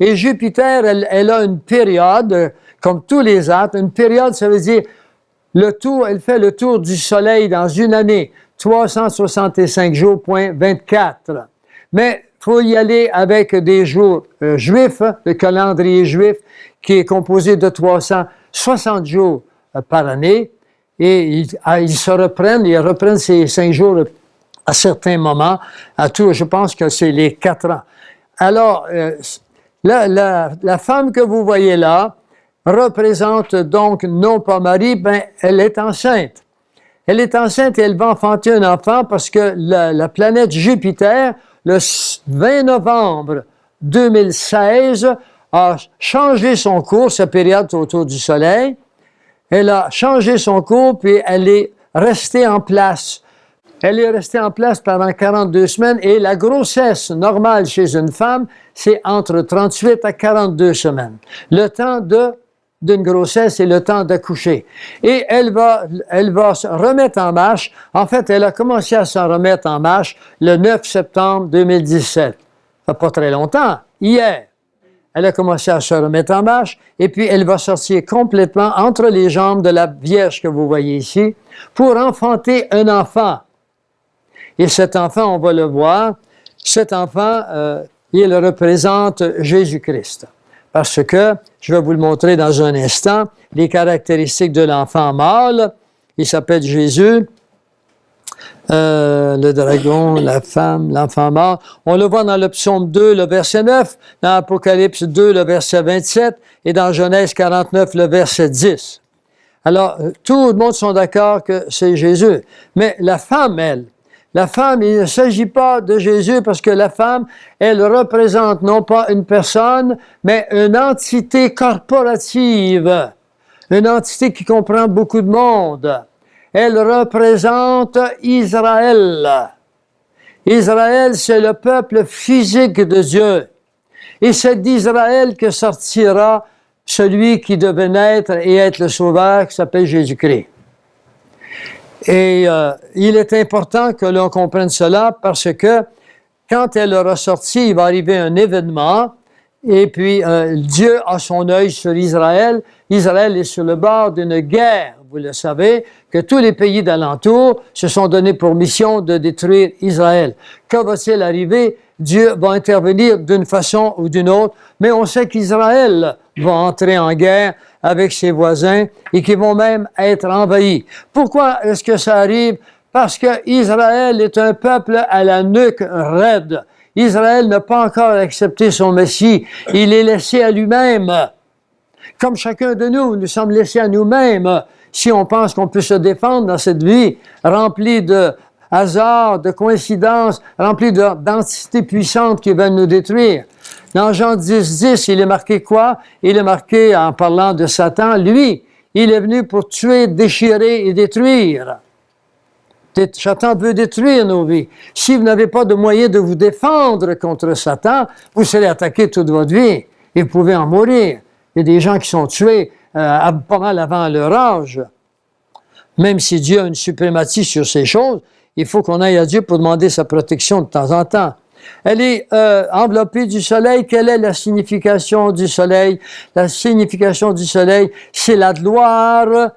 Et Jupiter, elle a une période, comme tous les astres. Une période, ça veut dire elle fait le tour du Soleil dans une année, 365 jours, point 24. Mais il faut y aller avec des jours juifs, le calendrier juif, qui est composé de 360 jours par année. Et ils reprennent ces 5 jours à certains moments, je pense que c'est les 4 ans. Alors, la femme que vous voyez là représente donc non pas Marie, elle est enceinte. Elle est enceinte et elle va enfanter un enfant parce que la planète Jupiter, le 20 novembre 2016, a changé son cours, sa période autour du Soleil. Elle a changé son cours, puis elle est restée en place. Elle est restée en place pendant 42 semaines et la grossesse normale chez une femme, c'est entre 38 à 42 semaines. Le temps d'une grossesse et le temps d'accoucher. Et elle va se remettre en marche. En fait, elle a commencé à se remettre en marche le 9 septembre 2017. Ça fait pas très longtemps, hier. Elle a commencé à se remettre en marche et puis elle va sortir complètement entre les jambes de la Vierge que vous voyez ici pour enfanter un enfant. Et cet enfant, on va le voir, cet enfant, il représente Jésus-Christ. Parce que, je vais vous le montrer dans un instant, les caractéristiques de l'enfant mâle, il s'appelle Jésus, le dragon, la femme, l'enfant mâle. On le voit dans le psaume 2, le verset 9, dans Apocalypse 2, le verset 27, et dans Genèse 49, le verset 10. Alors, tout le monde sont d'accord que c'est Jésus. Mais la femme, elle, il ne s'agit pas de Jésus parce que la femme, elle représente non pas une personne, mais une entité corporative, une entité qui comprend beaucoup de monde. Elle représente Israël. Israël, c'est le peuple physique de Dieu. Et c'est d'Israël que sortira celui qui devait naître et être le sauveur, qui s'appelle Jésus-Christ. Et il est important que l'on comprenne cela parce que quand elle aura sorti, il va arriver un événement et puis Dieu a son œil sur Israël. Israël est sur le bord d'une guerre, vous le savez, que tous les pays d'alentour se sont donnés pour mission de détruire Israël. Quand va-t-il arriver? Dieu va intervenir d'une façon ou d'une autre, mais on sait qu'Israël va entrer en guerre avec ses voisins et qui vont même être envahis. Pourquoi est-ce que ça arrive? Parce que Israël est un peuple à la nuque raide. Israël n'a pas encore accepté son Messie. Il est laissé à lui-même. Comme chacun de nous sommes laissés à nous-mêmes. Si on pense qu'on peut se défendre dans cette vie remplie de hasards, de coïncidences, remplie d'entités puissantes qui veulent nous détruire. Dans Jean 10, il est marqué quoi? Il est marqué, en parlant de Satan, lui, il est venu pour tuer, déchirer et détruire. Satan veut détruire nos vies. Si vous n'avez pas de moyen de vous défendre contre Satan, vous serez attaqué toute votre vie et vous pouvez en mourir. Il y a des gens qui sont tués pas mal avant leur âge. Même si Dieu a une suprématie sur ces choses, il faut qu'on aille à Dieu pour demander sa protection de temps en temps. Elle est enveloppée du soleil. Quelle est la signification du soleil? La signification du soleil, c'est la gloire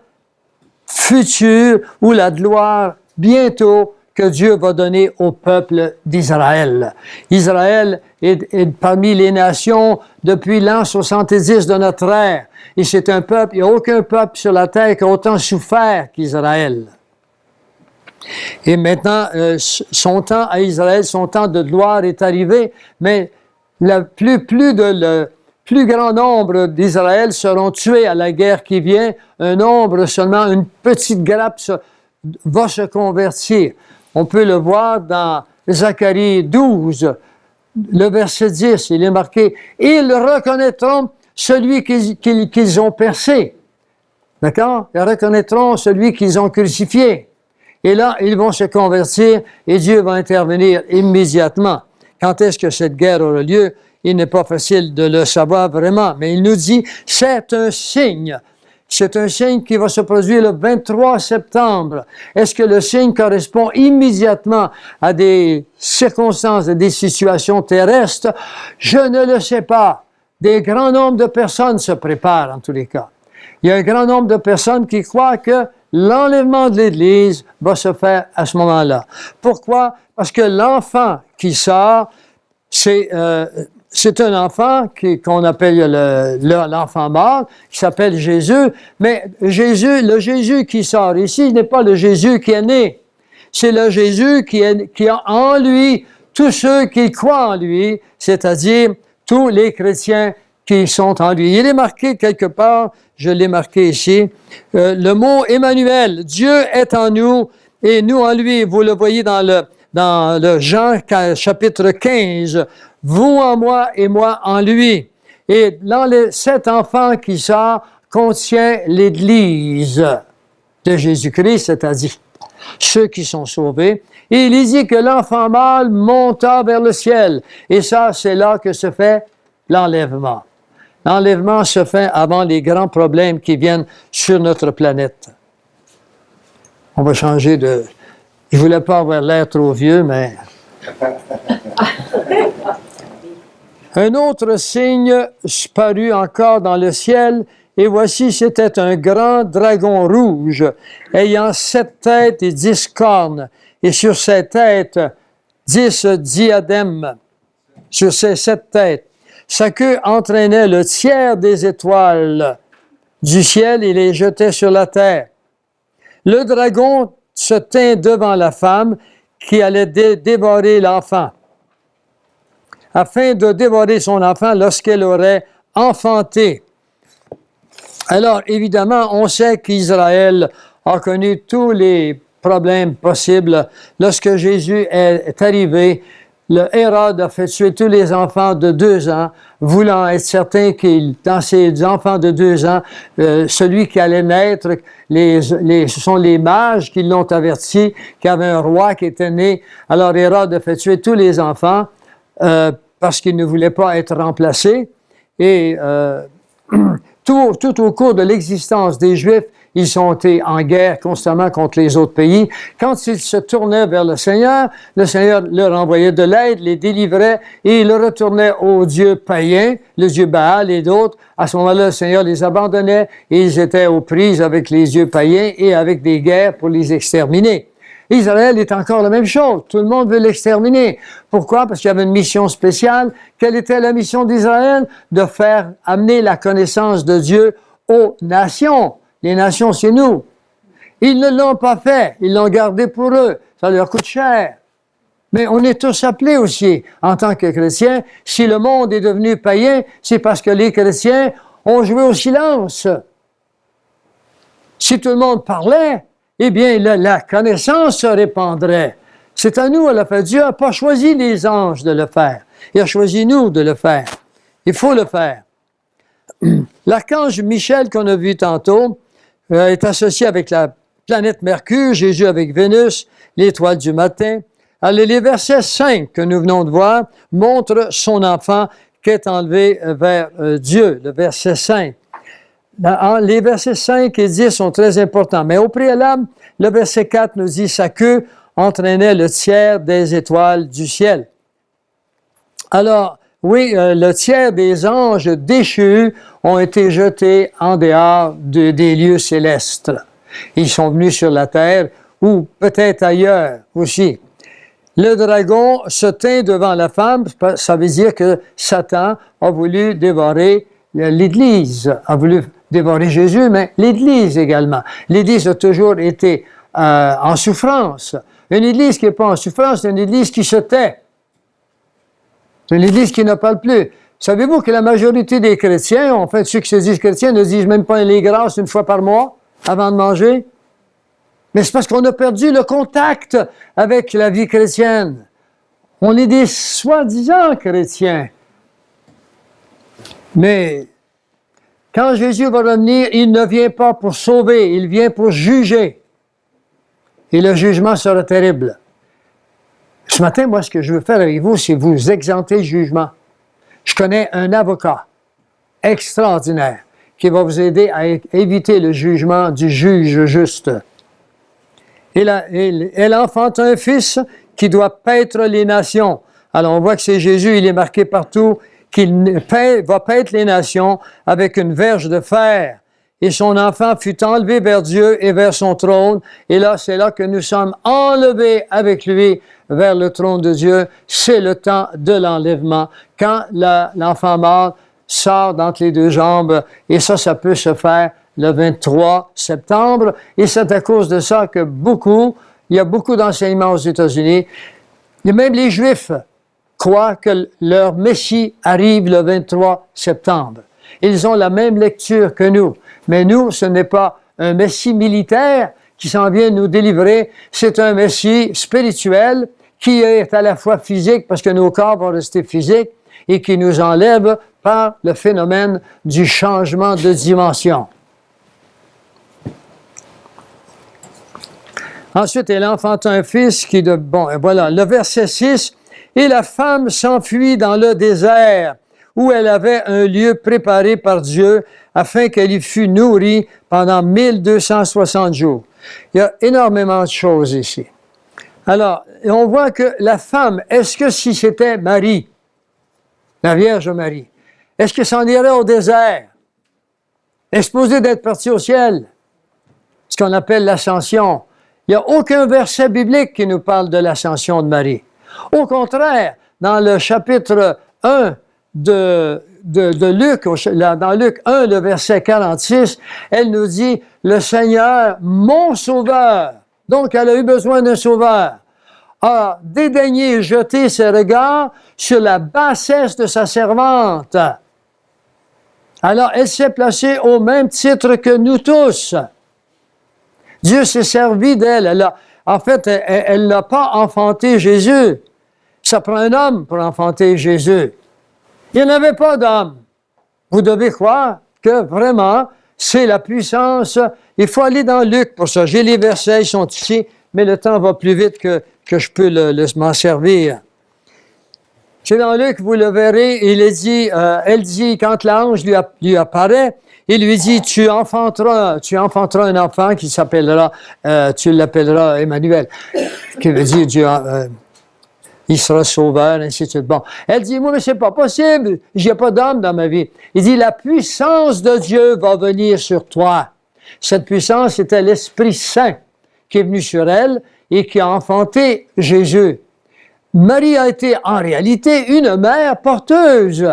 future ou la gloire bientôt que Dieu va donner au peuple d'Israël. Israël est parmi les nations depuis l'an 70 de notre ère. Et c'est un peuple, il n'y a aucun peuple sur la terre qui a autant souffert qu'Israël. Et maintenant, son temps à Israël, son temps de gloire est arrivé, mais le plus grand nombre d'Israël seront tués à la guerre qui vient. Un nombre seulement, une petite grappe va se convertir. On peut le voir dans Zacharie 12, le verset 10, il est marqué « Ils reconnaîtront celui qu'ils ont percé. » D'accord? Ils reconnaîtront celui qu'ils ont crucifié. Et là, ils vont se convertir et Dieu va intervenir immédiatement. Quand est-ce que cette guerre aura lieu? Il n'est pas facile de le savoir vraiment, mais il nous dit, c'est un signe. C'est un signe qui va se produire le 23 septembre. Est-ce que le signe correspond immédiatement à des circonstances, à des situations terrestres? Je ne le sais pas. des grands nombres de personnes se préparent en tous les cas. Il y a un grand nombre de personnes qui croient que l'enlèvement de l'Église va se faire à ce moment-là. Pourquoi? Parce que l'enfant qui sort, c'est un enfant qu'on appelle l'enfant mort, qui s'appelle Jésus, mais le Jésus qui sort ici n'est pas le Jésus qui est né. C'est le Jésus qui a en lui tous ceux qui croient en lui, c'est-à-dire tous les chrétiens qui sont en lui. Il est marqué quelque part, je l'ai marqué ici, le mot Emmanuel, Dieu est en nous et nous en lui. Vous le voyez dans le Jean chapitre 15, vous en moi et moi en lui. Et cet enfant qui sort contient l'Église de Jésus-Christ, c'est-à-dire ceux qui sont sauvés. Et il dit que l'enfant mâle monta vers le ciel. Et ça, c'est là que se fait l'enlèvement. L'enlèvement se fait avant les grands problèmes qui viennent sur notre planète. On va changer de... Je ne voulais pas avoir l'air trop vieux, mais... Un autre signe parut encore dans le ciel, et voici, c'était un grand dragon rouge, ayant 7 têtes et 10 cornes, et sur ses têtes 10 diadèmes, sur ses 7 têtes. Sa queue entraînait le tiers des étoiles du ciel et les jetait sur la terre. Le dragon se tint devant la femme qui allait dévorer l'enfant, afin de dévorer son enfant lorsqu'elle aurait enfanté. Alors, évidemment, on sait qu'Israël a connu tous les problèmes possibles. Lorsque Jésus est arrivé, le Hérode a fait tuer tous les enfants de 2 ans, voulant être certain qu'il, dans ces enfants de 2 ans, celui qui allait naître, ce sont les mages qui l'ont averti qu'il y avait un roi qui était né. Alors Hérode a fait tuer tous les enfants parce qu'il ne voulait pas être remplacé. Et tout au cours de l'existence des Juifs, ils ont été en guerre constamment contre les autres pays. Quand ils se tournaient vers le Seigneur leur envoyait de l'aide, les délivrait et ils retournaient aux dieux païens, le dieu Baal et d'autres. À ce moment-là, le Seigneur les abandonnait et ils étaient aux prises avec les dieux païens et avec des guerres pour les exterminer. Israël est encore la même chose. Tout le monde veut l'exterminer. Pourquoi? Parce qu'il y avait une mission spéciale. Quelle était la mission d'Israël? De faire amener la connaissance de Dieu aux nations. Les nations, c'est nous. Ils ne l'ont pas fait. Ils l'ont gardé pour eux. Ça leur coûte cher. Mais on est tous appelés aussi, en tant que chrétiens. Si le monde est devenu païen, c'est parce que les chrétiens ont joué au silence. Si tout le monde parlait, eh bien, la connaissance se répandrait. C'est à nous à le faire. Dieu n'a pas choisi les anges de le faire. Il a choisi nous de le faire. Il faut le faire. L'archange Michel qu'on a vu tantôt est associé avec la planète Mercure, Jésus avec Vénus, l'étoile du matin. Alors, les versets 5 que nous venons de voir montrent son enfant qui est enlevé vers Dieu, le verset 5. Les versets 5 et 10 sont très importants, mais au préalable, le verset 4 nous dit « Sa queue entraînait le tiers des étoiles du ciel ». Alors, oui, le tiers des anges déchus ont été jetés en dehors des lieux célestes. Ils sont venus sur la terre ou peut-être ailleurs aussi. Le dragon se tint devant la femme, ça veut dire que Satan a voulu dévorer l'Église, a voulu dévorer Jésus, mais l'Église également. L'Église a toujours été en souffrance. Une Église qui n'est pas en souffrance, c'est une Église qui se tait. C'est une Église qui ne parle plus. Savez-vous que la majorité des chrétiens, en fait, ceux qui se disent chrétiens, ne disent même pas les grâces 1 fois par mois avant de manger? Mais c'est parce qu'on a perdu le contact avec la vie chrétienne. On est des soi-disant chrétiens. Mais quand Jésus va revenir, il ne vient pas pour sauver, il vient pour juger. Et le jugement sera terrible. Ce matin, moi, ce que je veux faire avec vous, c'est vous exempter du jugement. Je connais un avocat extraordinaire qui va vous aider à éviter le jugement du juge juste. Elle enfante un fils qui doit paître les nations. Alors, on voit que c'est Jésus, il est marqué partout, qu'il va paître les nations avec une verge de fer. Et son enfant fut enlevé vers Dieu et vers son trône. Et là, c'est là que nous sommes enlevés avec lui vers le trône de Dieu. C'est le temps de l'enlèvement. Quand l'enfant mort sort d'entre les deux jambes, et ça peut se faire le 23 septembre. Et c'est à cause de ça que il y a beaucoup d'enseignements aux États-Unis. Et même les Juifs croient que leur Messie arrive le 23 septembre. Ils ont la même lecture que nous. Mais nous, ce n'est pas un Messie militaire qui s'en vient nous délivrer. C'est un Messie spirituel qui est à la fois physique, parce que nos corps vont rester physiques, et qui nous enlève par le phénomène du changement de dimension. Ensuite, elle enfanta un fils qui de... Bon, et voilà, le verset 6. « Et la femme s'enfuit dans le désert, où elle avait un lieu préparé par Dieu, afin qu'elle y fût nourrie pendant 1260 jours. » Il y a énormément de choses ici. Alors, on voit que la femme, est-ce que si c'était Marie, la Vierge Marie, est-ce qu'elle s'en irait au désert? Elle est supposée d'être partie au ciel, ce qu'on appelle l'ascension. Il n'y a aucun verset biblique qui nous parle de l'ascension de Marie. Au contraire, dans le chapitre 1 de Luc, dans Luc 1, le verset 46, elle nous dit « Le Seigneur, mon sauveur », donc elle a eu besoin d'un sauveur, a dédaigné jeter ses regards sur la bassesse de sa servante. Alors, elle s'est placée au même titre que nous tous. Dieu s'est servi d'elle. Elle n'a pas enfanté Jésus. Ça prend un homme pour enfanter Jésus. Il n'y en avait pas d'homme. Vous devez croire que vraiment, c'est la puissance. Il faut aller dans Luc pour ça. J'ai les versets, ils sont ici, mais le temps va plus vite que je peux m'en servir. C'est dans Luc, vous le verrez, elle dit, quand l'ange lui apparaît, il lui dit, tu enfanteras un enfant qui s'appellera, tu l'appelleras Emmanuel, qui veut dire Dieu, il sera sauveur, ainsi de suite. Bon, elle dit, moi, mais c'est pas possible, j'ai pas d'homme dans ma vie. Il dit, la puissance de Dieu va venir sur toi. Cette puissance, c'était l'Esprit Saint qui est venu sur elle et qui a enfanté Jésus. Marie a été en réalité une mère porteuse.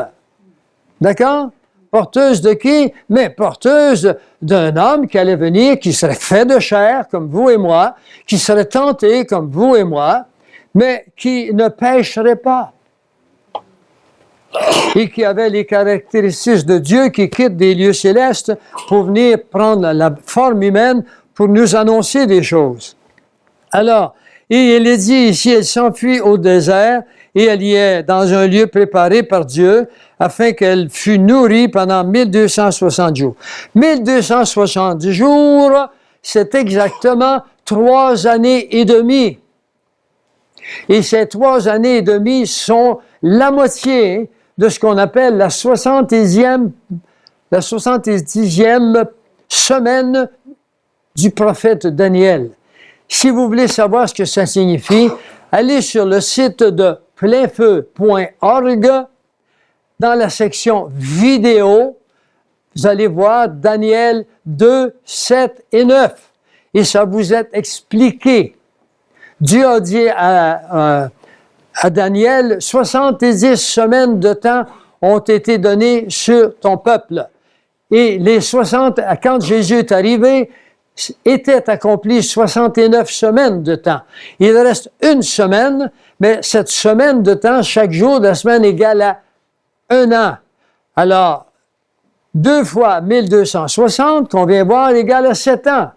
D'accord? Porteuse de qui? Mais porteuse d'un homme qui allait venir, qui serait fait de chair comme vous et moi, qui serait tenté comme vous et moi, mais qui ne pécherait pas. Et qui avait les caractéristiques de Dieu qui quitte des lieux célestes pour venir prendre la forme humaine pour nous annoncer des choses. Alors, et il est dit ici, elle s'enfuit au désert et elle y est dans un lieu préparé par Dieu afin qu'elle fût nourrie pendant 1260 jours. 1260 jours, c'est exactement 3 années et demie. Et ces 3 années et demie sont la moitié de ce qu'on appelle la 70e semaine du prophète Daniel. Si vous voulez savoir ce que ça signifie, allez sur le site de plainfeu.org, dans la section vidéo, vous allez voir Daniel 2, 7 et 9. Et ça vous est expliqué. Dieu a dit à Daniel, 70 semaines de temps ont été données sur ton peuple. Et les 60, quand Jésus est arrivé, étaient accomplies 69 semaines de temps. Il reste une semaine, mais cette semaine de temps, chaque jour de la semaine égale à 1 an. Alors, 2 fois 1260, qu'on vient voir, égale à 7 ans.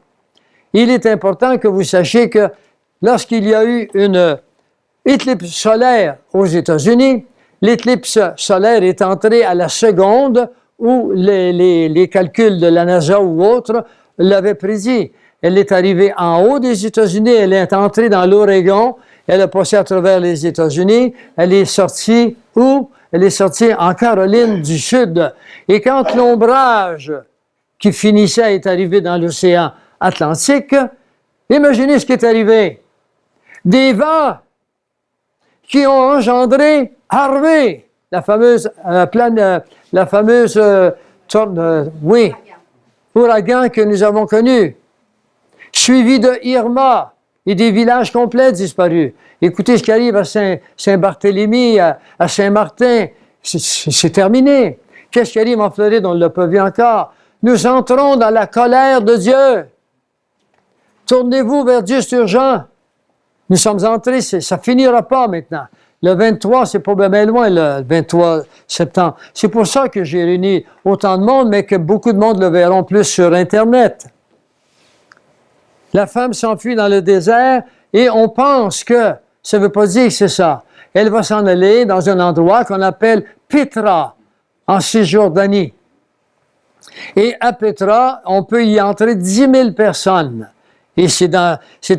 Il est important que vous sachiez que lorsqu'il y a eu une éclipse solaire aux États-Unis, l'éclipse solaire est entrée à la seconde où les calculs de la NASA ou autres l'avait prédit. Elle est arrivée en haut des États-Unis, elle est entrée dans l'Oregon, elle a passé à travers les États-Unis, elle est sortie où? Elle est sortie en Caroline du Sud. Et quand l'ombrage qui finissait est arrivé dans l'océan Atlantique, imaginez ce qui est arrivé. Des vents qui ont engendré Harvey, ouragan que nous avons connu. Suivi de Irma et des villages complets disparus. Écoutez ce qui arrive à Saint-Barthélemy, à Saint-Martin. C'est terminé. Qu'est-ce qui arrive en Floride? On ne l'a pas vu encore. Nous entrons dans la colère de Dieu. Tournez-vous vers Dieu, c'est urgent. Nous sommes entrés, ça ne finira pas maintenant. Le 23, c'est pas bien loin, le 23 septembre. C'est pour ça que j'ai réuni autant de monde, mais que beaucoup de monde le verront plus sur Internet. La femme s'enfuit dans le désert et on pense que, ça ne veut pas dire que c'est ça. Elle va s'en aller dans un endroit qu'on appelle Pétra, en Cisjordanie. Et à Pétra, on peut y entrer 10 000 personnes. Et c'est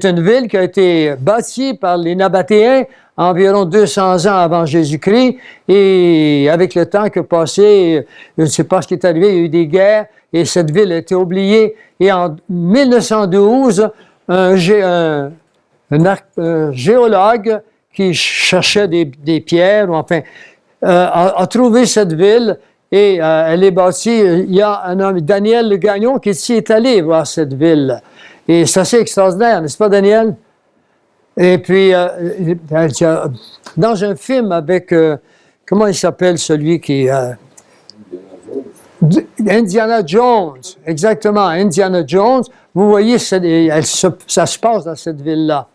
une ville qui a été bâtie par les Nabatéens environ 200 ans avant Jésus-Christ. Et avec le temps qui a passé, je ne sais pas ce qui est arrivé, il y a eu des guerres et cette ville a été oubliée. Et en 1912, un géologue qui cherchait des pierres, ou enfin, a trouvé cette ville et elle est bâtie. Il y a un homme, Daniel Le Gagnon, qui est allé voir cette ville. Et c'est assez extraordinaire, n'est-ce pas, Daniel? Et puis, dans un film avec, comment il s'appelle celui qui... Indiana Jones, exactement, Indiana Jones. Vous voyez, ça se passe dans cette ville-là.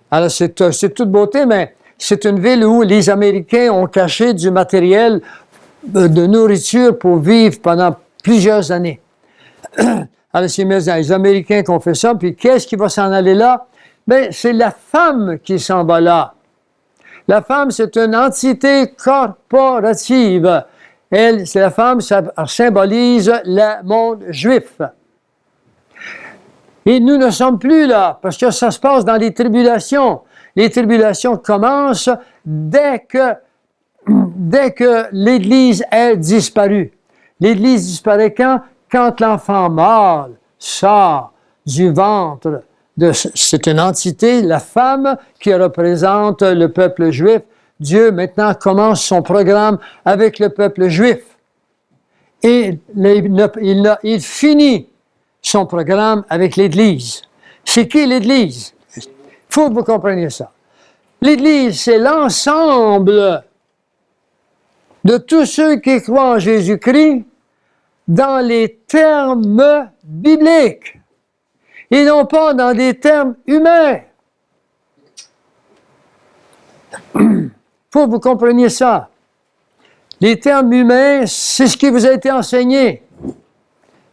Alors, c'est toute beauté, mais c'est une ville où les Américains ont caché du matériel de nourriture pour vivre pendant plusieurs années. Alors, c'est les Américains qui ont fait ça. Puis, qu'est-ce qui va s'en aller là? Bien, c'est la femme qui s'en va là. La femme, c'est une entité corporative. Elle, c'est la femme, ça symbolise le monde juif. Et nous ne sommes plus là, parce que ça se passe dans les tribulations. Les tribulations commencent dès que l'Église est disparue. L'Église disparaît quand? Quand l'enfant mâle sort du ventre. C'est une entité, la femme, qui représente le peuple juif. Dieu, maintenant, commence son programme avec le peuple juif. Et il finit son programme avec l'Église. C'est qui l'Église? Il faut que vous compreniez ça. L'Église, c'est l'ensemble de tous ceux qui croient en Jésus-Christ dans les termes bibliques et non pas dans des termes humains. Il faut que vous compreniez ça. Les termes humains, c'est ce qui vous a été enseigné.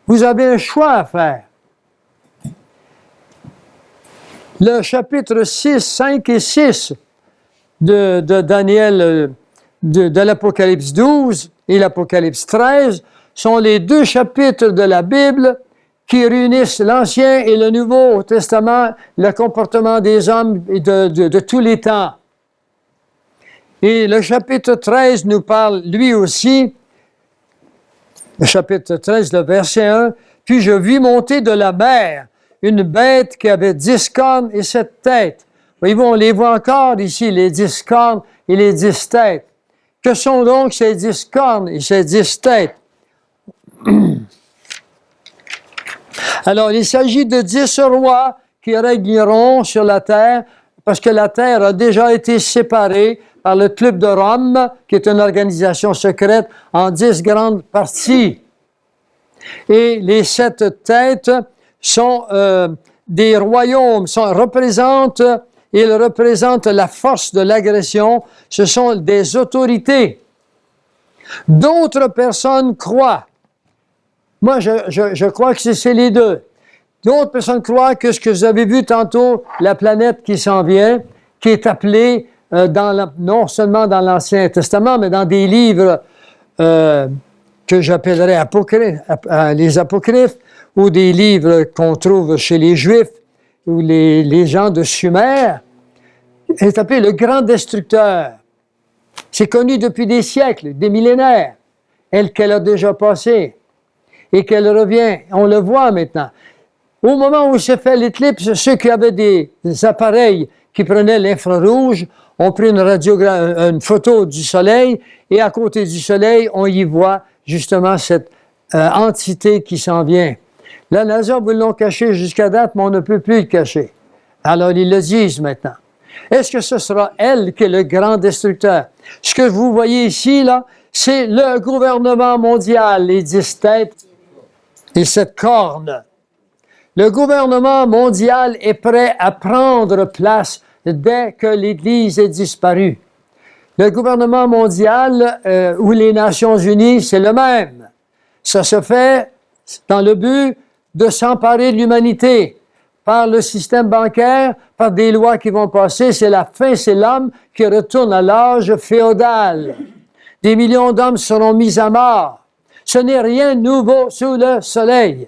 Vous avez un choix à faire. Le chapitre 6, 5 et 6 de Daniel, de l'Apocalypse 12 et l'Apocalypse 13 sont les deux chapitres de la Bible qui réunissent l'Ancien et le Nouveau Testament, le comportement des hommes et de tous les temps. Et le chapitre 13 nous parle, lui aussi, le chapitre 13, le verset 1, « Puis je vis monter de la mer une bête qui avait 10 cornes et 7 têtes. » Voyez-vous, on les voit encore ici, les 10 cornes et les 10 têtes. Que sont donc ces 10 cornes et ces 10 têtes? Alors, il s'agit de 10 rois qui régneront sur la terre, parce que la terre a déjà été séparée par le Club de Rome, qui est une organisation secrète, en 10 grandes parties. Et les 7 têtes sont des royaumes, ils représentent la force de l'agression, ce sont des autorités. D'autres personnes croient. Moi, je crois que c'est les deux. D'autres personnes croient que ce que vous avez vu tantôt, la planète qui s'en vient, qui est appelée non seulement dans l'Ancien Testament, mais dans des livres que j'appellerais les apocryphes, ou des livres qu'on trouve chez les Juifs, ou les gens de Sumer, est appelé le grand destructeur. C'est connu depuis des siècles, des millénaires, qu'elle a déjà passé, et qu'elle revient. On le voit maintenant. Au moment où s'est fait l'éclipse, ceux qui avaient des appareils qui prenaient l'infrarouge on prit une photo du Soleil, et à côté du Soleil, on y voit justement cette entité qui s'en vient. La NASA, vous l'ont caché jusqu'à date, mais on ne peut plus le cacher. Alors, ils le disent maintenant. Est-ce que ce sera elle qui est le grand destructeur? Ce que vous voyez ici, là, c'est le gouvernement mondial, les 10 têtes et cette corne. Le gouvernement mondial est prêt à prendre place dès que l'Église est disparue. Le gouvernement mondial ou les Nations unies, c'est le même. Ça se fait dans le but de s'emparer de l'humanité par le système bancaire, par des lois qui vont passer. C'est la fin, c'est l'homme qui retourne à l'âge féodal. Des millions d'hommes seront mis à mort. Ce n'est rien de nouveau sous le soleil.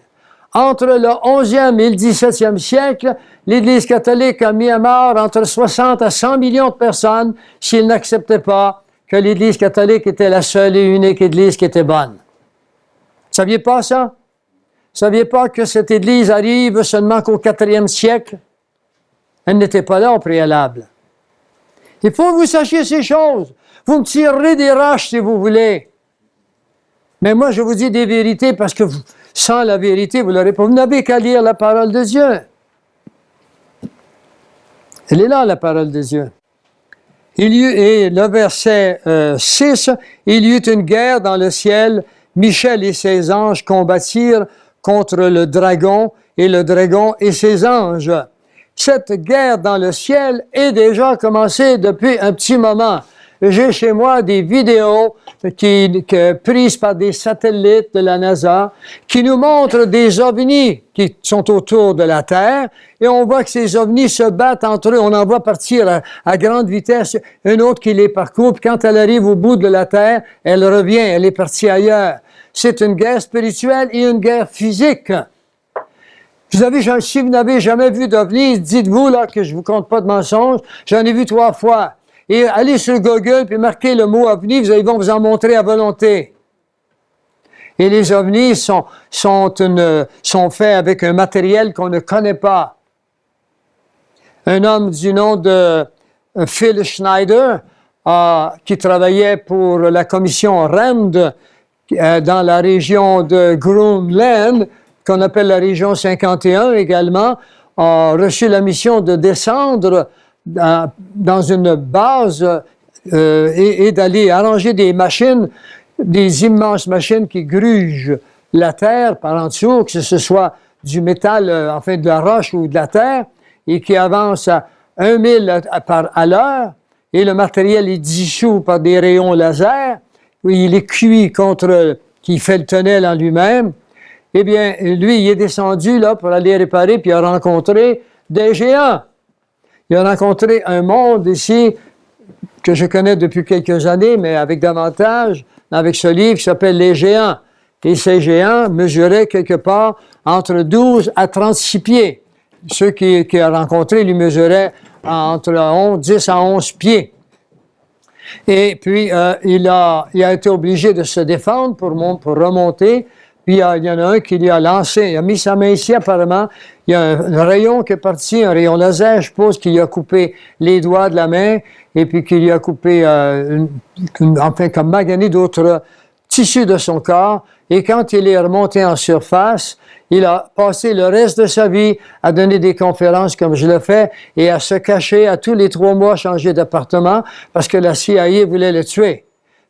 Entre le 11e et le 17e siècle, l'Église catholique a mis à mort entre 60 à 100 millions de personnes s'ils n'acceptaient pas que l'Église catholique était la seule et unique Église qui était bonne. Vous ne saviez pas ça? Vous ne saviez pas que cette Église arrive seulement qu'au 4e siècle? Elle n'était pas là au préalable. Il faut que vous sachiez ces choses. Vous me tirerez des roches si vous voulez. Mais moi, je vous dis des vérités parce que sans la vérité, vous l'aurez pas. Vous n'avez qu'à lire la parole de Dieu. Elle est là, la parole de Dieu. Et le verset 6, il y eut une guerre dans le ciel. Michel et ses anges combattirent contre le dragon et ses anges. Cette guerre dans le ciel est déjà commencée depuis un petit moment. J'ai chez moi des vidéos prises par des satellites de la NASA qui nous montrent des ovnis qui sont autour de la Terre et on voit que ces ovnis se battent entre eux. On en voit partir à grande vitesse, une autre qui les parcourt, puis quand elle arrive au bout de la Terre, elle revient, elle est partie ailleurs. C'est une guerre spirituelle et une guerre physique. Si vous n'avez jamais vu d'ovnis, dites-vous là que je ne vous compte pas de mensonges, j'en ai vu 3 fois. Et allez sur Google puis marquez le mot ovni, ils vont vous en montrer à volonté. Et les ovnis sont faits avec un matériel qu'on ne connaît pas. Un homme du nom de Phil Schneider, qui travaillait pour la commission RAND dans la région de Groenland, qu'on appelle la région 51 également, a reçu la mission de descendre dans une base et d'aller arranger des machines, des immenses machines qui grugent la terre par en dessous, que ce soit du métal, enfin de la roche ou de la terre, et qui avancent à 1000 à l'heure, et le matériel est dissous par des rayons laser, où il est cuit qui fait le tunnel en lui-même. Eh bien, lui, il est descendu là pour aller réparer, puis il a rencontré des géants. Il a rencontré un monde ici que je connais depuis quelques années, mais avec davantage, avec ce livre qui s'appelle « Les géants ». Et ces géants mesuraient quelque part entre 12 à 36 pieds. Ceux qu'il a rencontrés lui mesuraient entre 10 à 11 pieds. Et puis, il a été obligé de se défendre pour remonter. Puis il y en a un qui lui a lancé, il a mis sa main ici apparemment, il y a un rayon qui est parti, un rayon laser, je suppose, qui lui a coupé les doigts de la main et puis qui lui a coupé, comme magané d'autres tissus de son corps. Et quand il est remonté en surface, il a passé le reste de sa vie à donner des conférences comme je le fais et à se cacher à tous les 3 mois, changer d'appartement parce que la CIA voulait le tuer.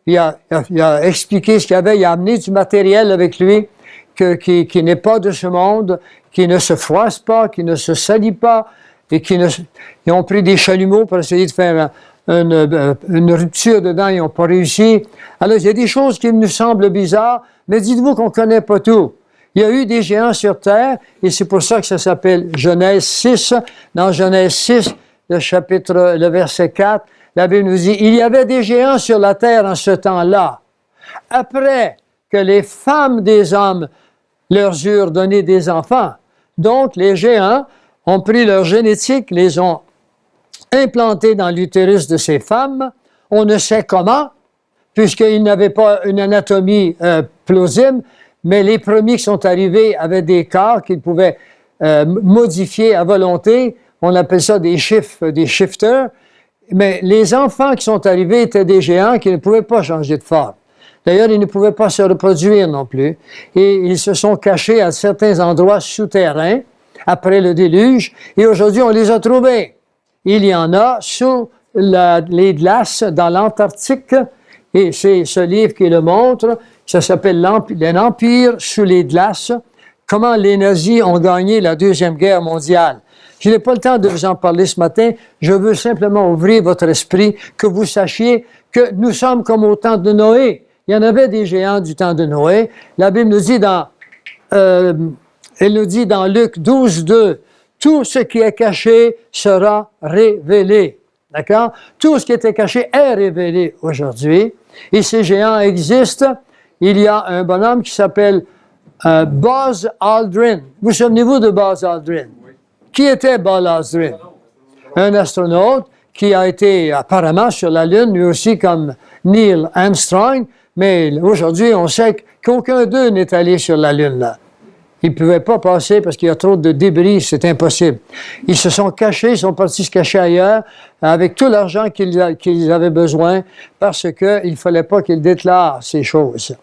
Il a expliqué ce qu'il y avait, il a amené du matériel avec lui qui n'est pas de ce monde, qui ne se froisse pas, qui ne se salit pas, et ils ont pris des chalumeaux pour essayer de faire une rupture dedans, ils n'ont pas réussi. Alors, il y a des choses qui nous semblent bizarres, mais dites-vous qu'on ne connaît pas tout. Il y a eu des géants sur Terre, et c'est pour ça que ça s'appelle Genèse 6. Dans Genèse 6, le verset 4, la Bible nous dit, il y avait des géants sur la terre en ce temps-là. Après que les femmes des hommes leur eurent donné des enfants. Donc, les géants ont pris leur génétique, les ont implantés dans l'utérus de ces femmes. On ne sait comment, puisqu'ils n'avaient pas une anatomie plausible, mais les premiers qui sont arrivés avaient des corps qu'ils pouvaient modifier à volonté. On appelle ça des shifters. Mais les enfants qui sont arrivés étaient des géants qui ne pouvaient pas changer de forme. D'ailleurs, ils ne pouvaient pas se reproduire non plus. Et ils se sont cachés à certains endroits souterrains après le déluge. Et aujourd'hui, on les a trouvés. Il y en a sous les glaces dans l'Antarctique. Et c'est ce livre qui le montre. Ça s'appelle l'Empire sous les glaces. Comment les nazis ont gagné la Deuxième Guerre mondiale. Je n'ai pas le temps de vous en parler ce matin. Je veux simplement ouvrir votre esprit, que vous sachiez que nous sommes comme au temps de Noé. Il y en avait des géants du temps de Noé. La Bible nous dit elle nous dit dans Luc 12, 2, tout ce qui est caché sera révélé. D'accord? Tout ce qui était caché est révélé aujourd'hui. Et ces géants existent. Il y a un bonhomme qui s'appelle Buzz Aldrin. Vous souvenez-vous de Buzz Aldrin? Oui. Qui était Buzz Aldrin? Un astronaute qui a été apparemment sur la Lune, lui aussi comme Neil Armstrong, mais aujourd'hui, on sait qu'aucun d'eux n'est allé sur la Lune. Là. Ils ne pouvaient pas passer parce qu'il y a trop de débris, c'est impossible. Ils se sont cachés, ils sont partis se cacher ailleurs avec tout l'argent qu'ils avaient besoin parce qu'il ne fallait pas qu'ils déclarent ces choses.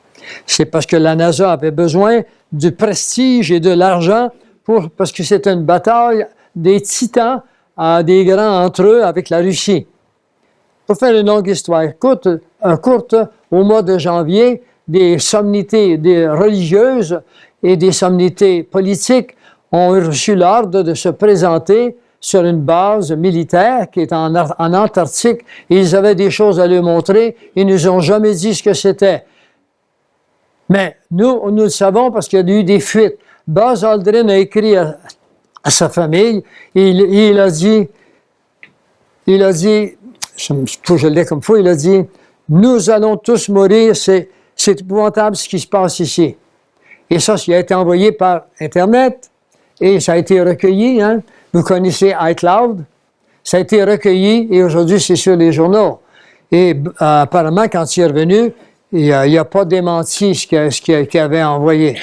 C'est parce que la NASA avait besoin du prestige et de l'argent parce que c'était une bataille des titans, des grands entre eux avec la Russie. Pour faire une longue histoire courte, au mois de janvier, des sommités religieuses et des sommités politiques ont reçu l'ordre de se présenter sur une base militaire qui est en Antarctique. Et ils avaient des choses à leur montrer. Ils ne nous ont jamais dit ce que c'était. Mais nous le savons parce qu'il y a eu des fuites. Buzz Aldrin a écrit à sa famille et il a dit, je l'ai comme faut, il a dit, nous allons tous mourir, c'est épouvantable ce qui se passe ici. Et ça a été envoyé par Internet et ça a été recueilli. Hein? Vous connaissez iCloud. Ça a été recueilli et aujourd'hui, c'est sur les journaux. Et apparemment, quand il est revenu, il n'y a pas démenti ce qu'il avait envoyé.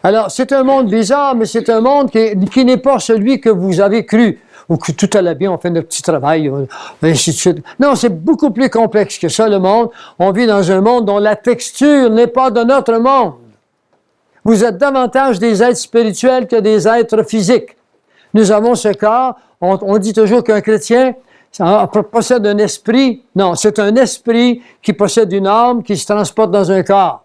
Alors, c'est un monde bizarre, mais c'est un monde qui n'est pas celui que vous avez cru, ou que tout allait bien, on fait notre petit travail, ainsi de suite. Non, c'est beaucoup plus complexe que ça, le monde. On vit dans un monde dont la texture n'est pas de notre monde. Vous êtes davantage des êtres spirituels que des êtres physiques. Nous avons ce corps, on dit toujours qu'un chrétien possède un esprit. Non, c'est un esprit qui possède une âme qui se transporte dans un corps.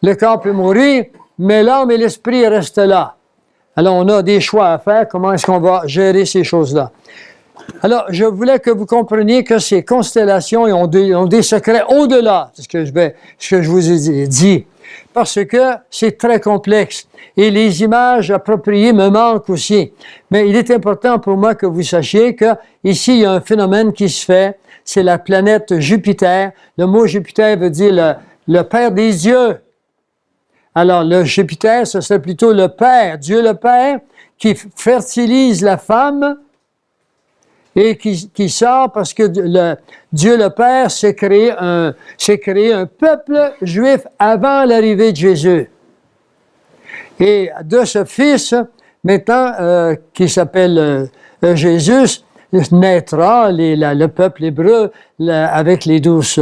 Le corps peut mourir, mais l'âme et l'esprit restent là. Alors, on a des choix à faire. Comment est-ce qu'on va gérer ces choses-là? Alors, je voulais que vous compreniez que ces constellations ont des secrets au-delà de ce que je vous ai dit. Parce que c'est très complexe. Et les images appropriées me manquent aussi. Mais il est important pour moi que vous sachiez qu'ici, il y a un phénomène qui se fait. C'est la planète Jupiter. Le mot Jupiter veut dire le Père des dieux. Alors, le Jupiter, ce serait plutôt le Père, Dieu le Père, qui fertilise la femme et qui sort parce que Dieu le Père s'est créé un peuple juif avant l'arrivée de Jésus. Et de ce fils, maintenant, qui s'appelle Jésus, naîtra le peuple hébreu avec les 12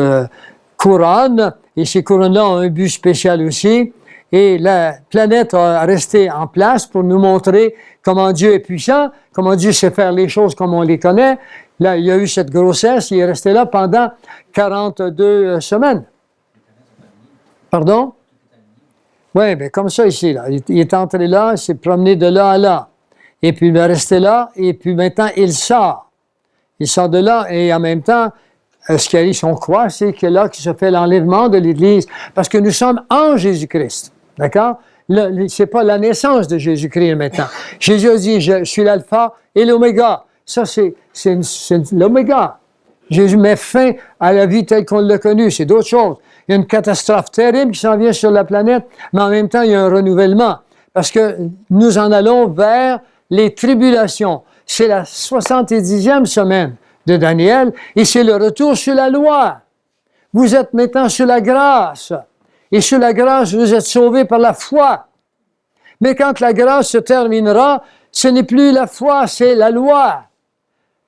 couronnes. Et ces couronnes-là ont un but spécial aussi. Et la planète a resté en place pour nous montrer comment Dieu est puissant, comment Dieu sait faire les choses comme on les connaît. Là, il y a eu cette grossesse, il est resté là pendant 42 semaines. Pardon? Oui, bien comme ça ici. Là. Il est entré là, il s'est promené de là à là. Et puis il est resté là, et puis maintenant il sort. Il sort de là, et en même temps, ce qu'on croit, c'est que là qu'il se fait l'enlèvement de l'Église, parce que nous sommes en Jésus-Christ. D'accord? C'est pas la naissance de Jésus-Christ maintenant. Jésus a dit, je suis l'alpha et l'oméga. Ça, c'est l'oméga. Jésus met fin à la vie telle qu'on l'a connue. C'est d'autres choses. Il y a une catastrophe terrible qui s'en vient sur la planète, mais en même temps, il y a un renouvellement. Parce que nous en allons vers les tribulations. C'est la 70e semaine de Daniel, et c'est le retour sur la loi. Vous êtes maintenant sur la grâce. Et sur la grâce, vous êtes sauvés par la foi. Mais quand la grâce se terminera, ce n'est plus la foi, c'est la loi.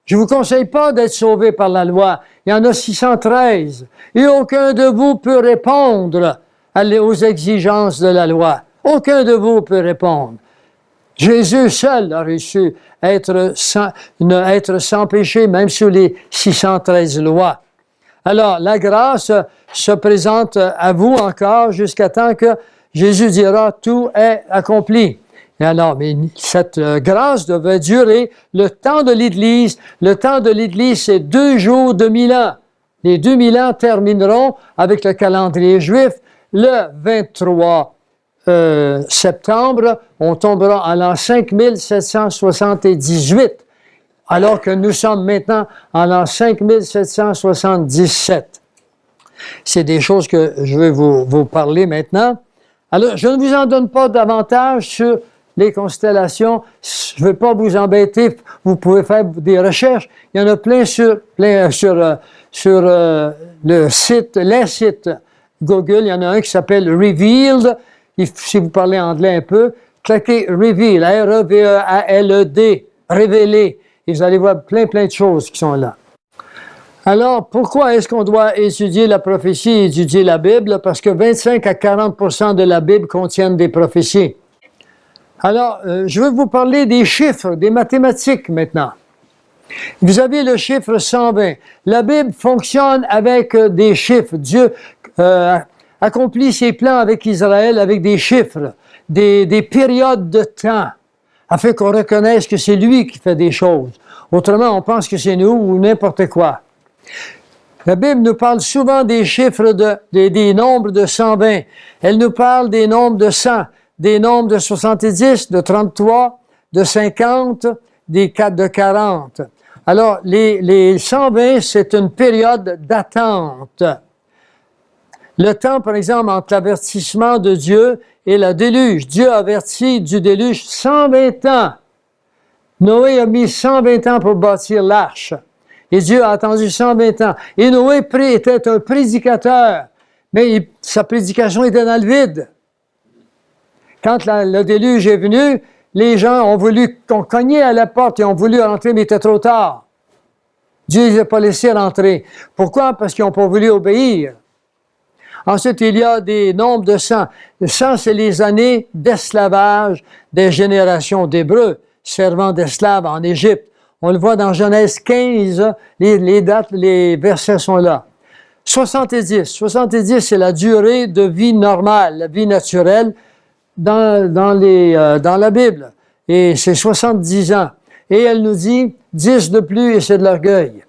Je ne vous conseille pas d'être sauvé par la loi. Il y en a 613. Et aucun de vous peut répondre aux exigences de la loi. Aucun de vous peut répondre. Jésus seul a réussi à être sans péché, même sous les 613 lois. Alors, la grâce se présente à vous encore jusqu'à temps que Jésus dira « Tout est accompli ». Et alors, mais cette grâce devait durer le temps de l'Église. Le temps de l'Église, c'est 2 jours de 1000 ans. Les 2000 ans termineront avec le calendrier juif le 23 septembre. On tombera en l'an 5778, alors que nous sommes maintenant en l'an 5777. C'est des choses que je vais vous parler maintenant. Alors, je ne vous en donne pas davantage sur les constellations. Je ne veux pas vous embêter. Vous pouvez faire des recherches. Il y en a plein sur les sites Google. Il y en a un qui s'appelle Revealed. Si vous parlez anglais un peu, cliquez Reveal, R-E-V-E-A-L-E-D, révélé. Et vous allez voir plein de choses qui sont là. Alors, pourquoi est-ce qu'on doit étudier la prophétie et étudier la Bible? Parce que 25 à 40% de la Bible contiennent des prophéties. Alors, je veux vous parler des chiffres, des mathématiques maintenant. Vous avez le chiffre 120. La Bible fonctionne avec des chiffres. Dieu accomplit ses plans avec Israël avec des chiffres, des périodes de temps, afin qu'on reconnaisse que c'est lui qui fait des choses. Autrement, on pense que c'est nous ou n'importe quoi. La Bible nous parle souvent des chiffres, des nombres de 120. Elle nous parle des nombres de 100, des nombres de 70, de 33, de 50, de 40. Alors, les 120, c'est une période d'attente. Le temps, par exemple, entre l'avertissement de Dieu et le déluge. Dieu avertit du déluge 120 ans. Noé a mis 120 ans pour bâtir l'arche. Et Dieu a attendu 120 ans. Et Noé était un prédicateur, mais sa prédication était dans le vide. Quand le déluge est venu, les gens ont voulu qu'on cognait à la porte et ont voulu rentrer, mais il était trop tard. Dieu ne les a pas laissés rentrer. Pourquoi? Parce qu'ils n'ont pas voulu obéir. Ensuite, il y a des nombres de 100. 100, c'est les années d'esclavage des générations d'Hébreux, servant d'esclaves en Égypte. On le voit dans Genèse 15, les dates, les versets sont là. 70. 70, c'est la durée de vie normale, la vie naturelle dans la Bible. Et c'est 70 ans. Et elle nous dit, 10 de plus et c'est de l'orgueil.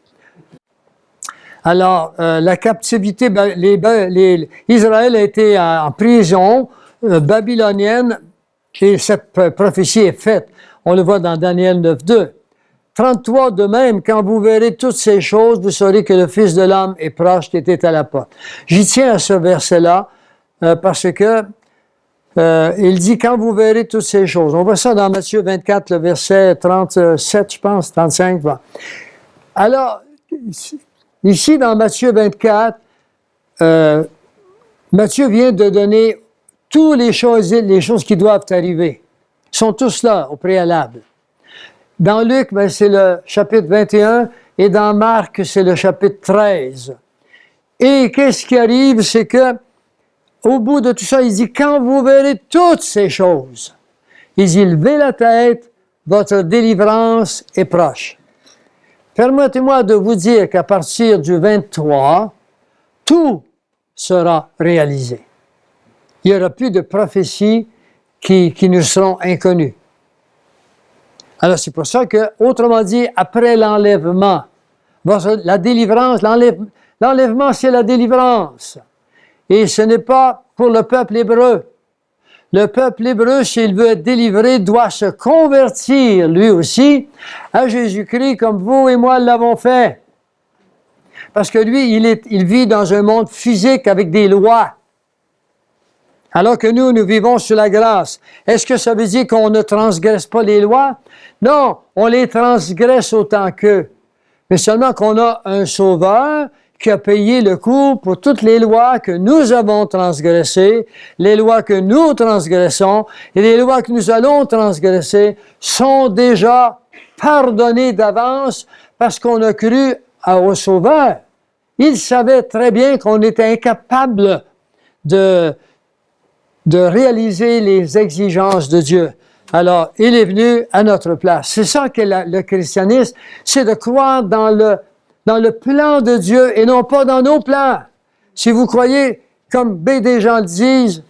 Alors, la captivité, Israël a été en prison babylonienne et cette prophétie est faite. On le voit dans Daniel 9.2. 33, de même, quand vous verrez toutes ces choses, vous saurez que le Fils de l'homme est proche, qui était à la porte. J'y tiens à ce verset-là parce que il dit, quand vous verrez toutes ces choses. On voit ça dans Matthieu 24, le verset 37, je pense, 35. Bon. Alors, ici, dans Matthieu 24, Matthieu vient de donner toutes les choses qui doivent arriver. Ils sont tous là, au préalable. Dans Luc, c'est le chapitre 21, et dans Marc, c'est le chapitre 13. Et qu'est-ce qui arrive, c'est que, au bout de tout ça, il dit, quand vous verrez toutes ces choses, il dit, levez la tête, votre délivrance est proche. Permettez-moi de vous dire qu'à partir du 23, tout sera réalisé. Il n'y aura plus de prophéties qui nous seront inconnues. Alors, c'est pour ça que, autrement dit, après l'enlèvement, la délivrance, l'enlèvement, c'est la délivrance. Et ce n'est pas pour le peuple hébreu. Le peuple hébreu, s'il veut être délivré, doit se convertir, lui aussi, à Jésus-Christ, comme vous et moi l'avons fait. Parce que lui, il vit dans un monde physique avec des lois. Alors que nous vivons sur la grâce. Est-ce que ça veut dire qu'on ne transgresse pas les lois? Non, on les transgresse autant qu'eux. Mais seulement qu'on a un sauveur qui a payé le coût pour toutes les lois que nous avons transgressées, les lois que nous transgressons et les lois que nous allons transgresser sont déjà pardonnées d'avance parce qu'on a cru au Sauveur. Il savait très bien qu'on était incapable de réaliser les exigences de Dieu. Alors, il est venu à notre place. C'est ça que le christianisme, c'est de croire dans le plan de Dieu et non pas dans nos plans. Si vous croyez, comme bien des gens le disent,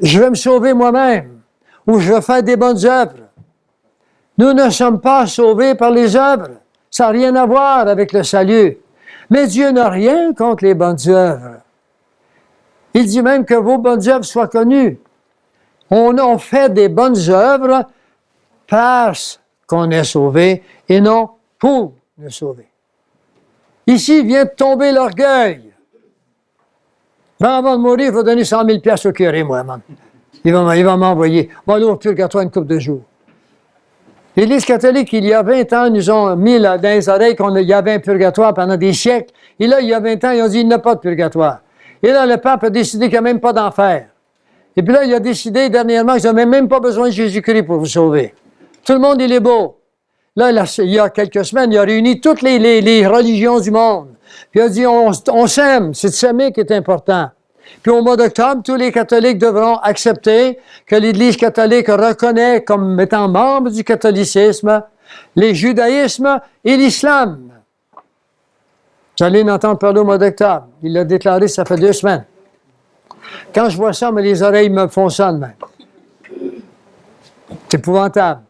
je vais me sauver moi-même ou je vais faire des bonnes œuvres. Nous ne sommes pas sauvés par les œuvres. Ça n'a rien à voir avec le salut. Mais Dieu n'a rien contre les bonnes œuvres. Il dit même que vos bonnes œuvres soient connues. On fait des bonnes œuvres parce qu'on est sauvé et non pour nous sauver. Ici vient de tomber l'orgueil. Ben, avant de mourir, il faut donner 100 000 piastres au curé, moi, man. Il va m'envoyer. On va aller au purgatoire une couple de jours. L'Église catholique, il y a 20 ans, nous ont mis là, dans les oreilles qu'il y avait un purgatoire pendant des siècles. Et là, il y a 20 ans, ils ont dit qu'il n'y a pas de purgatoire. Et là, le pape a décidé qu'il n'y a même pas d'enfer. Et puis là, il a décidé dernièrement qu'ils n'avaient même pas besoin de Jésus-Christ pour vous sauver. Tout le monde, il est beau. Là, il y a quelques semaines, il a réuni toutes les religions du monde. Puis il a dit, on s'aime, c'est de s'aimer qui est important. Puis au mois d'octobre, tous les catholiques devront accepter que l'Église catholique reconnaît comme étant membre du catholicisme, les judaïsmes et l'islam. Vous allez l'entendre parler au mois d'octobre. Il l'a déclaré, ça fait 2 semaines. Quand je vois ça, mais les oreilles me font ça de même. C'est épouvantable.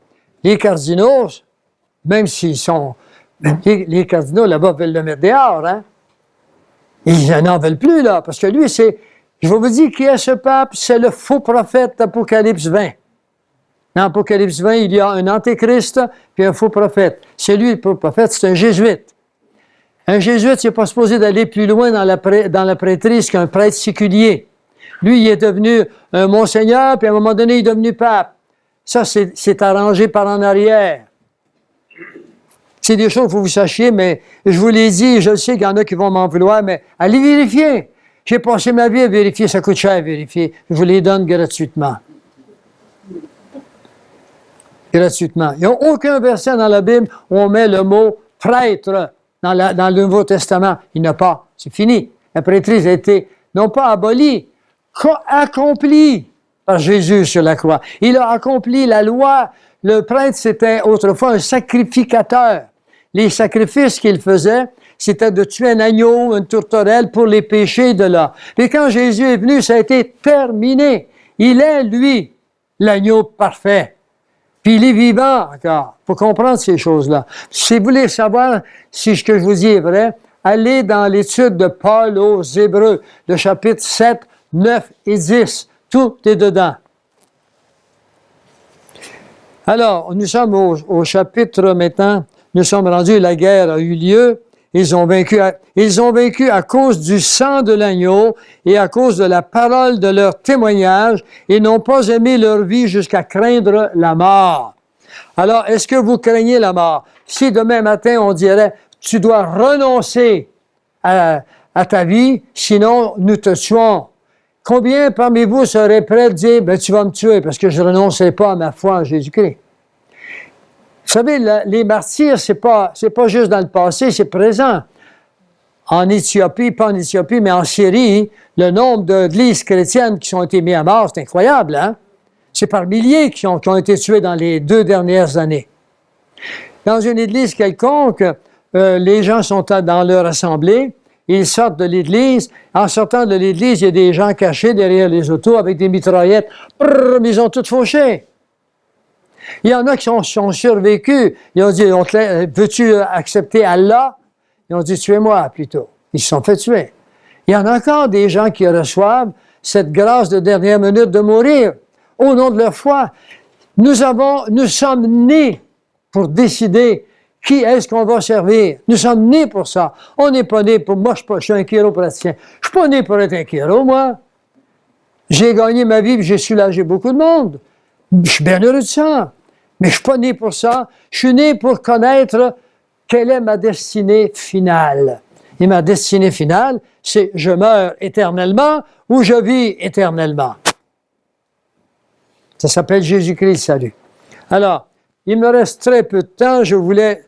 Les cardinaux, même s'ils sont... Les cardinaux, là-bas, veulent le mettre dehors, hein? Ils n'en veulent plus, là, parce que lui, c'est... Je vais vous dire qui est ce pape, c'est le faux prophète d'Apocalypse 20. Dans Apocalypse 20, il y a un antéchrist puis un faux prophète. C'est lui, le faux prophète, c'est un jésuite. Un jésuite, il n'est pas supposé d'aller plus loin dans la prêtrise qu'un prêtre séculier. Lui, il est devenu un monseigneur, puis à un moment donné, il est devenu pape. Ça, c'est arrangé par en arrière. C'est des choses qu'il faut que vous sachiez, mais je vous l'ai dit, je sais qu'il y en a qui vont m'en vouloir, mais allez vérifier. J'ai passé ma vie à vérifier, ça coûte cher à vérifier. Je vous les donne gratuitement. Gratuitement. Il n'y a aucun verset dans la Bible où on met le mot prêtre dans le Nouveau Testament. Il n'y en a pas. C'est fini. La prêtrise a été, non pas abolie, accomplie par Jésus sur la croix. Il a accompli la loi. Le prêtre, c'était autrefois un sacrificateur. Les sacrifices qu'il faisait, c'était de tuer un agneau, une tourterelle pour les péchés de là. Et quand Jésus est venu, ça a été terminé. Il est, lui, l'agneau parfait. Puis il est vivant encore. Il faut comprendre ces choses-là. Si vous voulez savoir si ce que je vous dis est vrai, allez dans l'étude de Paul aux Hébreux, le chapitre 7, 9 et 10. Tout est dedans. Alors, nous sommes au chapitre maintenant, nous sommes rendus, la guerre a eu lieu. Ils ont vaincu à cause du sang de l'agneau et à cause de la parole de leur témoignage et n'ont pas aimé leur vie jusqu'à craindre la mort. Alors, est-ce que vous craignez la mort? Si demain matin, on dirait, tu dois renoncer à ta vie, sinon nous te tuons. Combien parmi vous seraient prêts à dire, ben, tu vas me tuer parce que je ne renoncerai pas à ma foi en Jésus-Christ? Vous savez, les martyrs, c'est pas juste dans le passé, c'est présent. En Éthiopie, pas en Éthiopie, mais en Syrie, le nombre d'églises chrétiennes qui ont été mises à mort, c'est incroyable, hein? C'est par milliers qui ont été tués dans les 2 dernières années. Dans une église quelconque, les gens sont dans leur assemblée, ils sortent de l'église. En sortant de l'église, il y a des gens cachés derrière les autos avec des mitraillettes. Brrr, ils ont toutes fauché. Il y en a qui sont survécus. Ils ont dit, veux-tu accepter Allah? Ils ont dit, tuez-moi plutôt. Ils se sont fait tuer. Il y en a encore des gens qui reçoivent cette grâce de dernière minute de mourir au nom de leur foi. Nous sommes nés pour décider qui est-ce qu'on va servir. Nous sommes nés pour ça. On n'est pas nés pour... Moi, je suis un chiropraticien. Je ne suis pas né pour être un chiro, moi. J'ai gagné ma vie et j'ai soulagé beaucoup de monde. Je suis bien heureux de ça. Mais je ne suis pas né pour ça. Je suis né pour connaître quelle est ma destinée finale. Et ma destinée finale, c'est je meurs éternellement ou je vis éternellement. Ça s'appelle Jésus-Christ, le salut. Alors, il me reste très peu de temps. Je voulais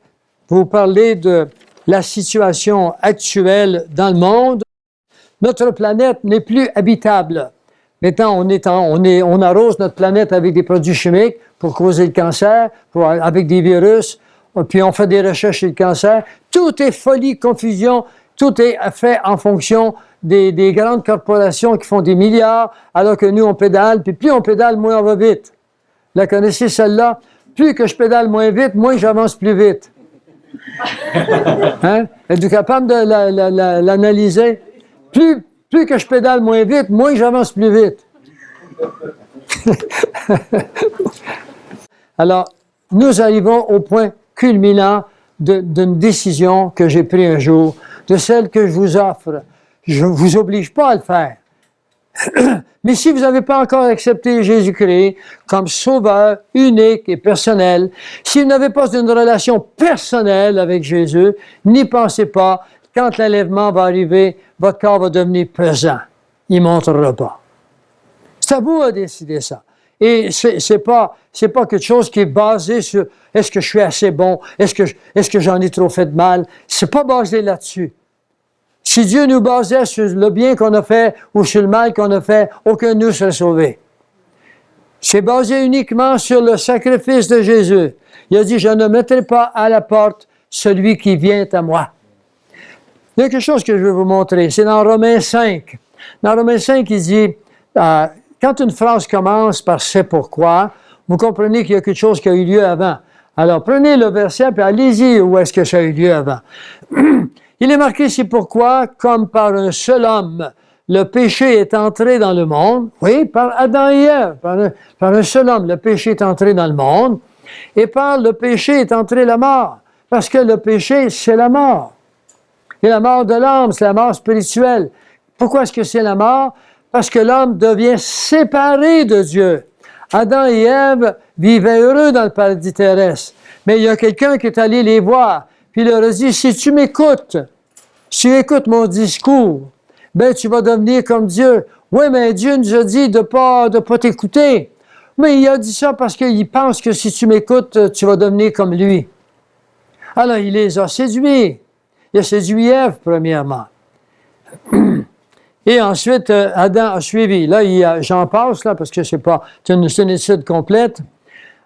vous parler de la situation actuelle dans le monde. Notre planète n'est plus habitable. Maintenant, on arrose notre planète avec des produits chimiques pour causer le cancer, avec des virus, puis on fait des recherches sur le cancer. Tout est folie, confusion, tout est fait en fonction des grandes corporations qui font des milliards, alors que nous, on pédale, puis plus on pédale, moins on va vite. Là, connaissez celle-là? Plus que je pédale moins vite, moins j'avance plus vite. Hein? Êtes-vous capable de l'analyser? Plus que je pédale moins vite, moins j'avance plus vite. Alors, nous arrivons au point culminant d'une décision que j'ai prise un jour, de celle que je vous offre. Je ne vous oblige pas à le faire. Mais si vous n'avez pas encore accepté Jésus-Christ comme sauveur unique et personnel, si vous n'avez pas une relation personnelle avec Jésus, n'y pensez pas, quand l'enlèvement va arriver, votre corps va devenir pesant. Il ne montera pas. C'est à vous de décider ça. Et c'est pas quelque chose qui est basé sur est-ce que je suis assez bon, est-ce que j'en ai trop fait de mal. C'est pas basé là-dessus. Si Dieu nous basait sur le bien qu'on a fait ou sur le mal qu'on a fait, aucun de nous serait sauvé. C'est basé uniquement sur le sacrifice de Jésus. Il a dit, je ne mettrai pas à la porte celui qui vient à moi. Il y a quelque chose que je veux vous montrer. C'est dans Romains 5. Dans Romains 5, il dit, quand une phrase commence par « c'est pourquoi », vous comprenez qu'il y a quelque chose qui a eu lieu avant. Alors, prenez le verset et allez-y où est-ce que ça a eu lieu avant. Il est marqué « c'est pourquoi, comme par un seul homme, le péché est entré dans le monde. » Oui, par Adam et Ève, par un seul homme, le péché est entré dans le monde. Et par le péché est entré la mort. Parce que le péché, c'est la mort. Et la mort de l'âme, c'est la mort spirituelle. Pourquoi est-ce que c'est la mort? Parce que l'homme devient séparé de Dieu. Adam et Ève vivaient heureux dans le paradis terrestre. Mais il y a quelqu'un qui est allé les voir, puis il leur a dit, si tu m'écoutes, si tu écoutes mon discours, ben tu vas devenir comme Dieu. Oui, mais Dieu nous a dit de pas t'écouter. Mais il a dit ça parce qu'il pense que si tu m'écoutes, tu vas devenir comme lui. Alors, il les a séduits. Il a séduit Ève, premièrement. Et ensuite, Adam a suivi. Là, j'en passe, là, parce que c'est une étude complète.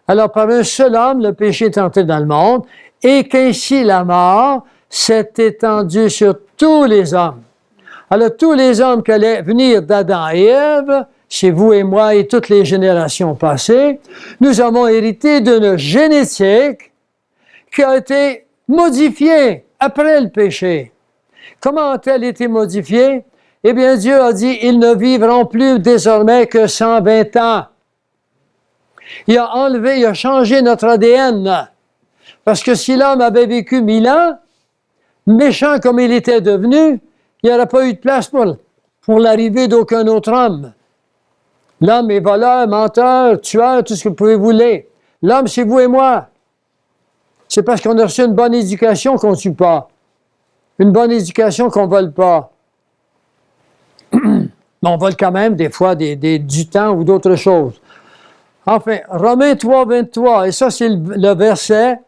Alors, par un seul homme, le péché est entré dans le monde, et qu'ainsi la mort s'est étendue sur tous les hommes. Alors, tous les hommes qui allaient venir d'Adam et Ève, c'est vous et moi et toutes les générations passées, nous avons hérité d'une génétique qui a été modifiée après le péché. Comment a-t-elle été modifiée? Eh bien, Dieu a dit, ils ne vivront plus désormais que 120 ans. Il a changé notre ADN. Parce que si l'homme avait vécu 1000 ans, méchant comme il était devenu, il n'y aurait pas eu de place pour l'arrivée d'aucun autre homme. L'homme est voleur, menteur, tueur, tout ce que vous pouvez vouloir. L'homme, c'est vous et moi. C'est parce qu'on a reçu une bonne éducation qu'on ne tue pas. Une bonne éducation qu'on ne vole pas. Mais on vole quand même des fois du temps ou d'autres choses. Enfin, Romains 3, 23, et ça c'est le verset,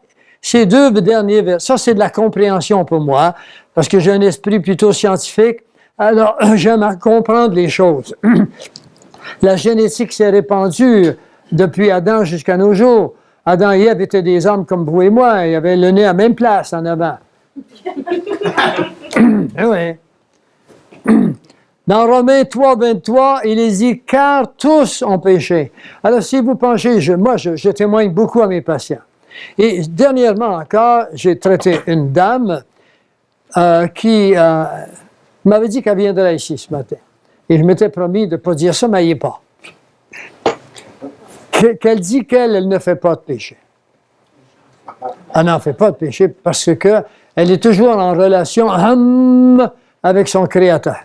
ces deux derniers versets, ça c'est de la compréhension pour moi, parce que j'ai un esprit plutôt scientifique, alors j'aime à comprendre les choses. La génétique s'est répandue depuis Adam jusqu'à nos jours. Adam et Ève étaient des hommes comme vous et moi, ils avaient le nez à la même place en avant. Oui. Dans Romains 3, 23, il est dit « car tous ont péché ». Alors, si vous penchez, je témoigne beaucoup à mes patients. Et dernièrement encore, j'ai traité une dame qui m'avait dit qu'elle viendrait ici ce matin. Et je m'étais promis de ne pas dire ça, mais elle n'y est pas. Qu'elle dit qu'elle ne fait pas de péché. Elle n'en fait pas de péché parce qu'elle est toujours en relation avec son Créateur.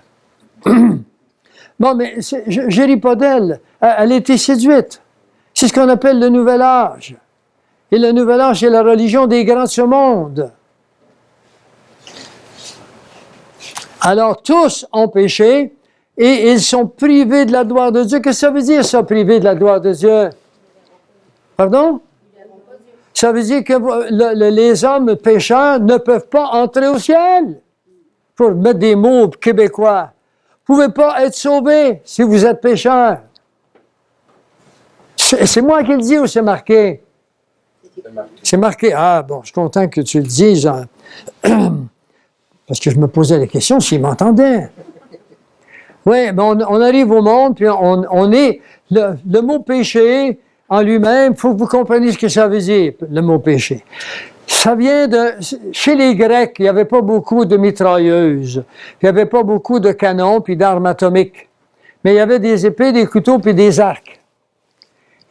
Bon, mais je ne ris pas d'elle. Elle a été séduite. C'est ce qu'on appelle le nouvel âge. Et le nouvel âge, c'est la religion des grands de ce monde. Alors, tous ont péché et ils sont privés de la gloire de Dieu. Qu'est-ce que ça veut dire, ça, privé de la gloire de Dieu? Pardon? Ça veut dire que les hommes pécheurs ne peuvent pas entrer au ciel. Pour mettre des mots québécois. Vous ne pouvez pas être sauvé si vous êtes pécheur. C'est moi qui le dis ou c'est marqué? C'est marqué. Ah, bon, je suis content que tu le dises. Parce que je me posais la question s'il m'entendait. Oui, mais on arrive au monde, puis on est... Le mot péché, en lui-même, il faut que vous compreniez ce que ça veut dire, le mot péché. Ça vient de... Chez les Grecs, il n'y avait pas beaucoup de mitrailleuses. Il n'y avait pas beaucoup de canons puis d'armes atomiques. Mais il y avait des épées, des couteaux puis des arcs.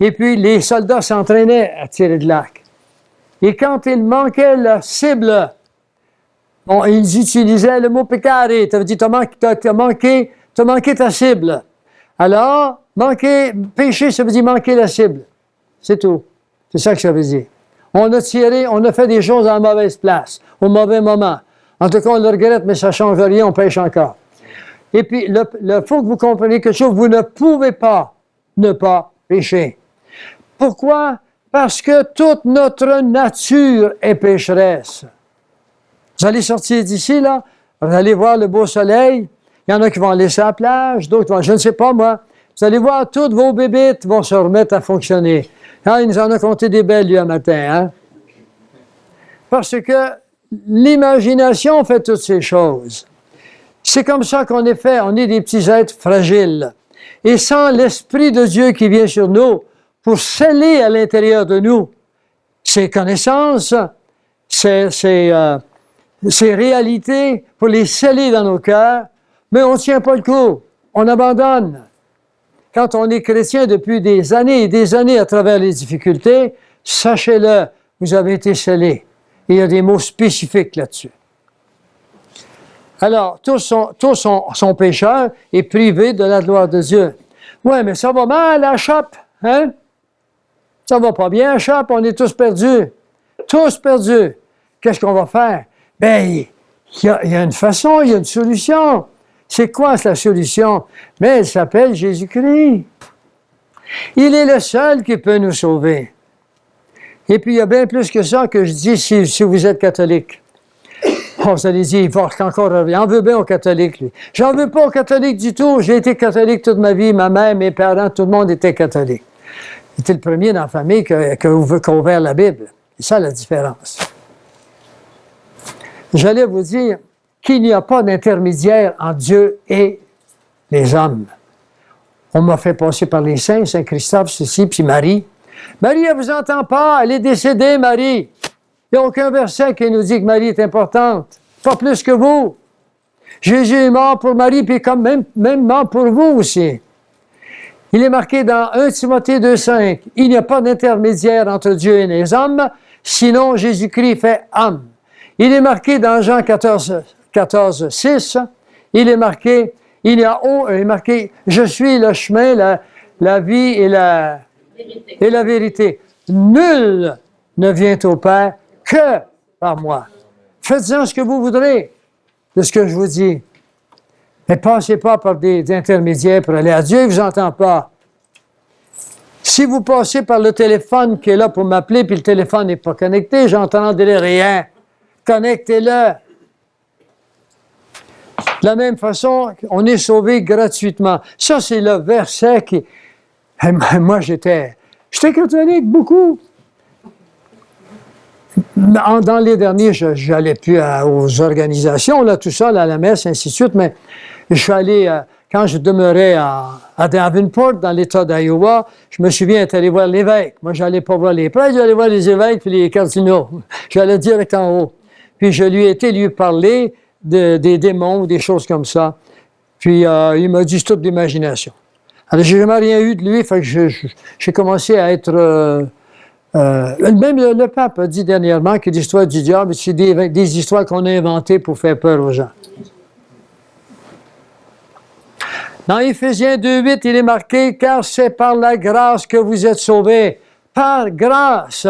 Et puis, les soldats s'entraînaient à tirer de l'arc. Et quand ils manquaient la cible, bon, ils utilisaient le mot peccare. Ça veut dire, t'as manqué ta cible. Alors, péché, ça veut dire manquer la cible. C'est tout. C'est ça que ça veut dire. On a tiré, on a fait des choses à la mauvaise place, au mauvais moment. En tout cas, on le regrette, mais ça ne change rien, on pêche encore. Et puis, il faut que vous compreniez quelque chose, vous ne pouvez pas ne pas pécher. Pourquoi? Parce que toute notre nature est pécheresse. Vous allez sortir d'ici, là, vous allez voir le beau soleil, il y en a qui vont laisser à la plage, d'autres vont, je ne sais pas moi, vous allez voir, toutes vos bébites vont se remettre à fonctionner. Ah, il nous en a compté des belles, lui, un matin, hein? Parce que l'imagination fait toutes ces choses. C'est comme ça qu'on est fait, on est des petits êtres fragiles. Et sans l'Esprit de Dieu qui vient sur nous, pour sceller à l'intérieur de nous ces connaissances, ces réalités, pour les sceller dans nos cœurs, mais on ne tient pas le coup, on abandonne. Quand on est chrétien depuis des années et des années à travers les difficultés, sachez-le, vous avez été scellés. Il y a des mots spécifiques là-dessus. Alors, tous sont pécheurs et privés de la gloire de Dieu. Ouais, mais ça va mal à la chope, hein? Ça va pas bien à la chope, on est tous perdus. Tous perdus. Qu'est-ce qu'on va faire? Bien, il y a une façon, il y a une solution. C'est quoi la solution? Mais elle s'appelle Jésus-Christ. Il est le seul qui peut nous sauver. Et puis, il y a bien plus que ça que je dis si vous êtes catholique. Oh, vous allez dire, il va encore revenir. On veut bien aux catholiques, lui. J'en veux pas aux catholiques du tout. J'ai été catholique toute ma vie. Ma mère, mes parents, tout le monde était catholique. J'étais le premier dans la famille qui a ouvert la Bible. C'est ça la différence. J'allais vous dire qu'il n'y a pas d'intermédiaire entre Dieu et les hommes. On m'a fait passer par les saints, Saint Christophe, ceci, puis Marie. Marie, elle ne vous entend pas, elle est décédée, Marie. Il n'y a aucun verset qui nous dit que Marie est importante. Pas plus que vous. Jésus est mort pour Marie, puis comme même mort pour vous aussi. Il est marqué dans 1 Timothée 2,5. Il n'y a pas d'intermédiaire entre Dieu et les hommes, sinon Jésus-Christ fait homme. Il est marqué dans Jean 14, 6. Il est marqué, je suis le chemin, la vie et la vérité. Nul ne vient au Père que par moi. Faites-en ce que vous voudrez de ce que je vous dis. Mais passez pas par des intermédiaires pour aller à Dieu, il ne vous entend pas. Si vous passez par le téléphone qui est là pour m'appeler, puis le téléphone n'est pas connecté, j'entendrai rien. Connectez-le. De la même façon, on est sauvé gratuitement. Ça, c'est le verset qui... Moi, j'étais catholique, beaucoup. Dans les derniers, je n'allais plus aux organisations, là, tout ça, là, à la messe, ainsi de suite, mais je suis allé, quand je demeurais à Davenport, dans l'État d'Iowa, je me souviens d'être allé voir l'évêque. Moi, je n'allais pas voir les prêtres, j'allais voir les évêques et les cardinaux. J'allais direct en haut. Puis je lui ai été lui parler des démons ou des choses comme ça. Puis il m'a dit, c'est toute l'imagination. Alors, j'ai jamais rien eu de lui, fait que j'ai commencé à être... même le pape a dit dernièrement que l'histoire du diable, c'est des histoires qu'on a inventées pour faire peur aux gens. Dans Éphésiens 2,8, il est marqué « Car c'est par la grâce que vous êtes sauvés. » Par grâce.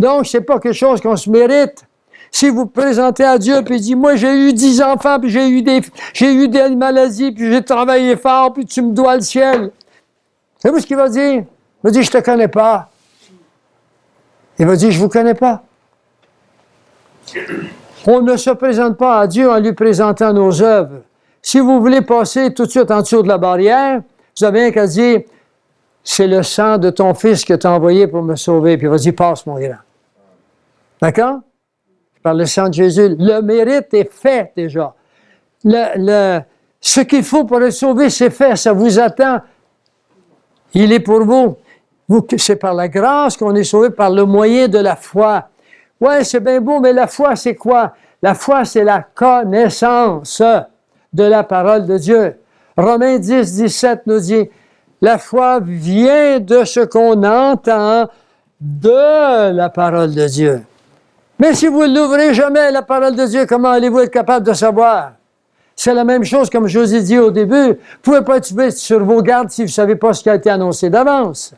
Donc, c'est pas quelque chose qu'on se mérite. Si vous présentez à Dieu, puis il dit « Moi, j'ai eu 10 enfants, puis j'ai eu des maladies, puis j'ai travaillé fort, puis tu me dois le ciel. » Savez-vous ce qu'il va dire? Il va dire « Je te connais pas. » Il va dire, je ne vous connais pas. On ne se présente pas à Dieu en lui présentant nos œuvres. Si vous voulez passer tout de suite en dessous de la barrière, vous avez rien qu'à dire, c'est le sang de ton fils que tu as envoyé pour me sauver. Puis il va dire, passe mon grand. D'accord? Par le sang de Jésus. Le mérite est fait déjà. Ce qu'il faut pour être sauvé, c'est fait. Ça vous attend. Il est pour vous. C'est par la grâce qu'on est sauvé par le moyen de la foi. Ouais, c'est bien beau, mais la foi, c'est quoi? La foi, c'est la connaissance de la parole de Dieu. Romains 10, 17 nous dit, la foi vient de ce qu'on entend de la parole de Dieu. Mais si vous ne l'ouvrez jamais, la parole de Dieu, comment allez-vous être capable de savoir? C'est la même chose, comme je vous ai dit au début. Vous ne pouvez pas être sur vos gardes si vous ne savez pas ce qui a été annoncé d'avance.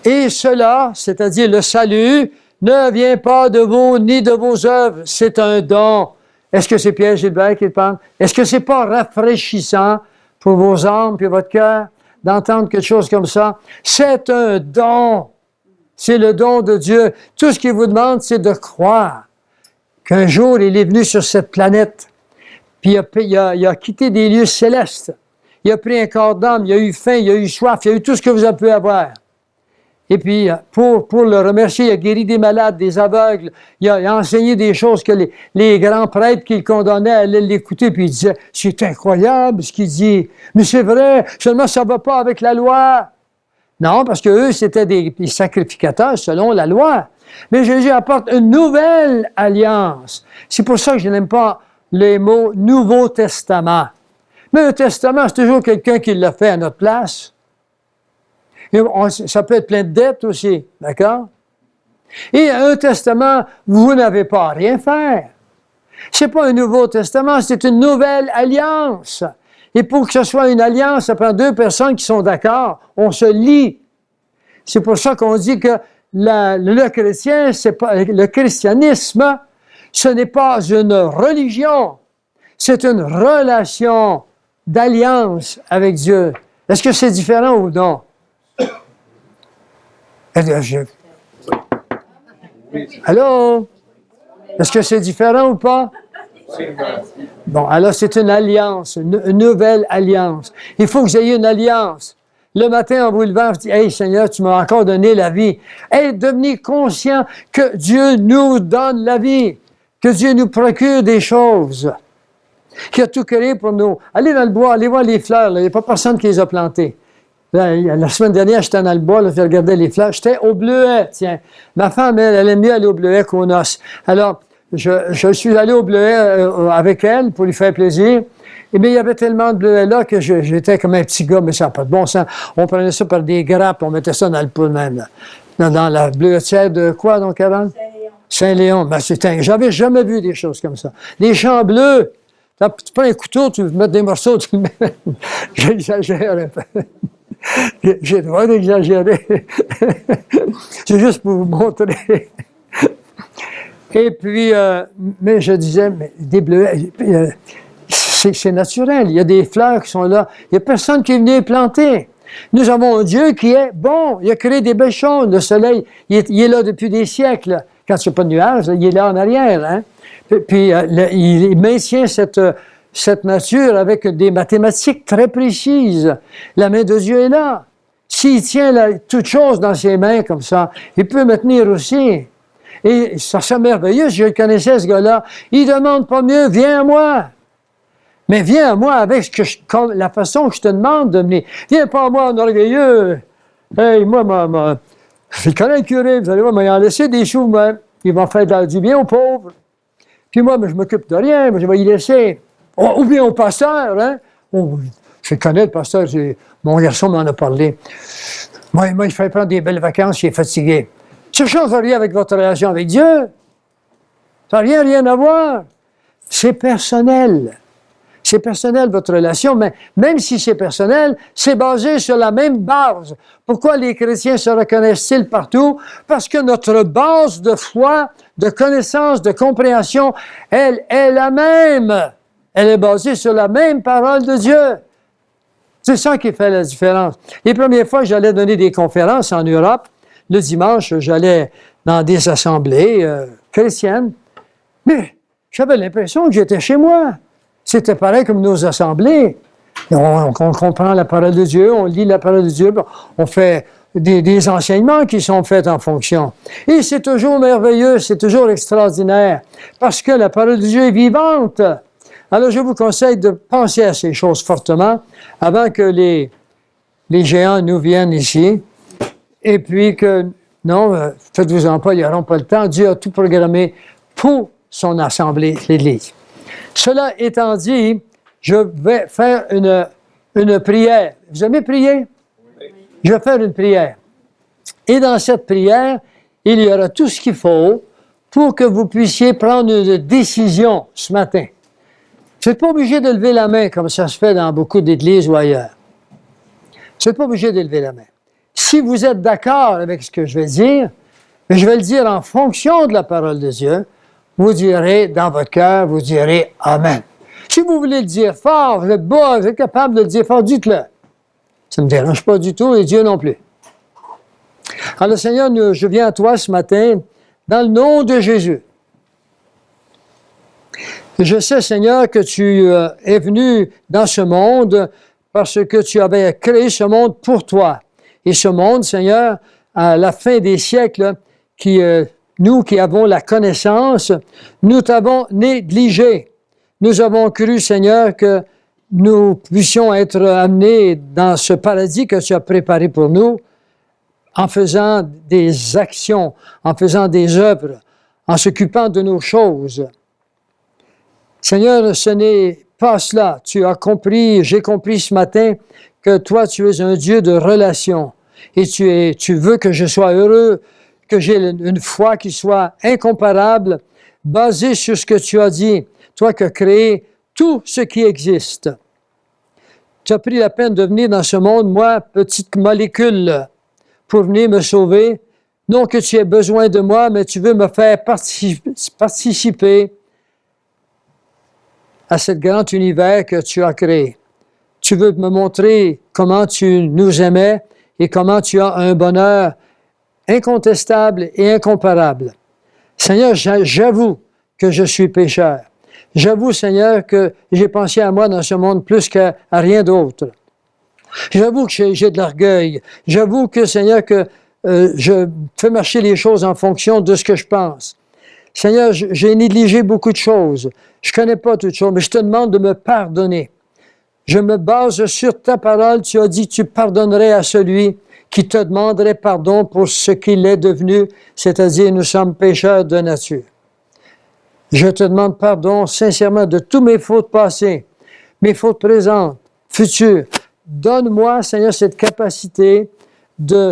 Et cela, c'est-à-dire le salut, ne vient pas de vous ni de vos œuvres. C'est un don. Est-ce que c'est Pierre Gilbert qui parle? Est-ce que c'est pas rafraîchissant pour vos âmes et votre cœur d'entendre quelque chose comme ça? C'est un don. C'est le don de Dieu. Tout ce qu'il vous demande, c'est de croire qu'un jour, il est venu sur cette planète, puis il a quitté des lieux célestes. Il a pris un corps d'âme, il a eu faim, il a eu soif, il a eu tout ce que vous avez pu avoir. Et puis, pour le remercier, il a guéri des malades, des aveugles, il a enseigné des choses que les grands prêtres qui le condamnaient allaient l'écouter, puis ils disaient, c'est incroyable ce qu'il dit, mais c'est vrai, seulement ça ne va pas avec la loi. Non, parce qu'eux, c'était des sacrificateurs selon la loi. Mais Jésus apporte une nouvelle alliance. C'est pour ça que je n'aime pas les mots « Nouveau Testament ». Mais le Testament, c'est toujours quelqu'un qui l'a fait à notre place. Et ça peut être plein de dettes aussi, d'accord? Et un testament, vous n'avez pas à rien faire. Ce n'est pas un Nouveau Testament, c'est une nouvelle alliance. Et pour que ce soit une alliance, ça prend deux personnes qui sont d'accord. On se lie. C'est pour ça qu'on dit que le chrétien, le christianisme, ce n'est pas une religion, c'est une relation d'alliance avec Dieu. Est-ce que c'est différent ou non? Allô? Est-ce que c'est différent ou pas? Bon, alors c'est une alliance, une nouvelle alliance. Il faut que vous ayez une alliance. Le matin, en vous levant, vous dites, « Hey Seigneur, tu m'as encore donné la vie. » Hey, devenez conscient que Dieu nous donne la vie, que Dieu nous procure des choses, qu'il a tout créé pour nous. Allez dans le bois, allez voir les fleurs, là. Il n'y a pas personne qui les a plantées. Là, la semaine dernière, j'étais dans le bois, là, je regardais les fleurs. J'étais au bleuet, tiens. Ma femme, elle aime mieux aller au bleuet qu'au noces. Alors, je suis allé au bleuet avec elle pour lui faire plaisir. Et bien, il y avait tellement de bleuets là que j'étais comme un petit gars, mais ça n'a pas de bon sens. On prenait ça par des grappes, on mettait ça dans le pot même, là. Dans la bleuetière de quoi, donc, Carole? Saint-Léon. Ben, j'avais jamais vu des choses comme ça. Les champs bleus, tu prends un couteau, tu mets des morceaux, tu le mets. J'exagère un peu. J'ai le droit d'exagérer. C'est juste pour vous montrer. Et puis, mais je disais, mais des bleuets, c'est naturel. Il y a des fleurs qui sont là. Il n'y a personne qui est venu les planter. Nous avons un Dieu qui est bon. Il a créé des belles choses. Le soleil, il est là depuis des siècles. Quand il n'y a pas de nuages, il est là en arrière. Hein? Puis il maintient cette nature avec des mathématiques très précises. La main de Dieu est là. S'il tient toute chose dans ses mains comme ça, il peut me tenir aussi. Et ça, c'est merveilleux. Je connaissais ce gars-là. Il ne demande pas mieux, viens à moi. Mais viens à moi avec la façon que je te demande de venir. Viens pas à moi en orgueilleux. Hey, moi, je connais le curé, vous allez voir, il m'a laissé des sous, même. Il va faire du bien aux pauvres. Puis moi, je ne m'occupe de rien, mais je vais y laisser. Ou bien au pasteur, hein. Je connais le pasteur, mon garçon m'en a parlé. Moi, il fait prendre des belles vacances, il est fatigué. Ça ne change rien avec votre relation avec Dieu. Ça n'a rien à voir. C'est personnel. C'est personnel, votre relation, mais même si c'est personnel, c'est basé sur la même base. Pourquoi les chrétiens se reconnaissent-ils partout? Parce que notre base de foi, de connaissance, de compréhension, elle est la même. Elle est basée sur la même parole de Dieu. C'est ça qui fait la différence. Les premières fois que j'allais donner des conférences en Europe, le dimanche, j'allais dans des assemblées chrétiennes, mais j'avais l'impression que j'étais chez moi. C'était pareil comme nos assemblées. On comprend la parole de Dieu, on lit la parole de Dieu, on fait des enseignements qui sont faits en fonction. Et c'est toujours merveilleux, c'est toujours extraordinaire, parce que la parole de Dieu est vivante. Alors, je vous conseille de penser à ces choses fortement avant que les géants nous viennent ici. Et puis que, non, faites-vous-en pas, ils n'auront pas le temps. Dieu a tout programmé pour son assemblée, l'Église. Cela étant dit, je vais faire une prière. Vous aimez prier? Oui. Je vais faire une prière. Et dans cette prière, il y aura tout ce qu'il faut pour que vous puissiez prendre une décision ce matin. Vous n'êtes pas obligé de lever la main comme ça se fait dans beaucoup d'églises ou ailleurs. Vous n'êtes pas obligé de lever la main. Si vous êtes d'accord avec ce que je vais dire, je vais le dire en fonction de la parole de Dieu, vous direz dans votre cœur, vous direz « Amen ». Si vous voulez le dire fort, vous êtes bas, vous êtes capable de le dire fort, dites-le. Ça ne me dérange pas du tout et Dieu non plus. Alors Seigneur, je viens à toi ce matin dans le nom de Jésus. Je sais, Seigneur, que tu es venu dans ce monde parce que tu avais créé ce monde pour toi. Et ce monde, Seigneur, à la fin des siècles, nous qui avons la connaissance, nous t'avons négligé. Nous avons cru, Seigneur, que nous puissions être amenés dans ce paradis que tu as préparé pour nous en faisant des actions, en faisant des œuvres, en s'occupant de nos choses. Seigneur, ce n'est pas cela. Tu as compris, j'ai compris ce matin que toi, tu es un Dieu de relation et tu veux que je sois heureux, que j'ai une foi qui soit incomparable, basée sur ce que tu as dit, toi qui as créé tout ce qui existe. Tu as pris la peine de venir dans ce monde, moi, petite molécule, pour venir me sauver. Non que tu aies besoin de moi, mais tu veux me faire participer à ce grand univers que tu as créé. Tu veux me montrer comment tu nous aimais et comment tu as un bonheur incontestable et incomparable. Seigneur, j'avoue que je suis pécheur. J'avoue, Seigneur, que j'ai pensé à moi dans ce monde plus qu'à rien d'autre. J'avoue que j'ai de l'orgueil. J'avoue que, Seigneur, que je fais marcher les choses en fonction de ce que je pense. Seigneur, j'ai négligé beaucoup de choses. Je ne connais pas toutes choses, mais je te demande de me pardonner. Je me base sur ta parole. Tu as dit que tu pardonnerais à celui qui te demanderait pardon pour ce qu'il est devenu, c'est-à-dire nous sommes pécheurs de nature. Je te demande pardon sincèrement de tous mes fautes passées, mes fautes présentes, futures. Donne-moi, Seigneur, cette capacité,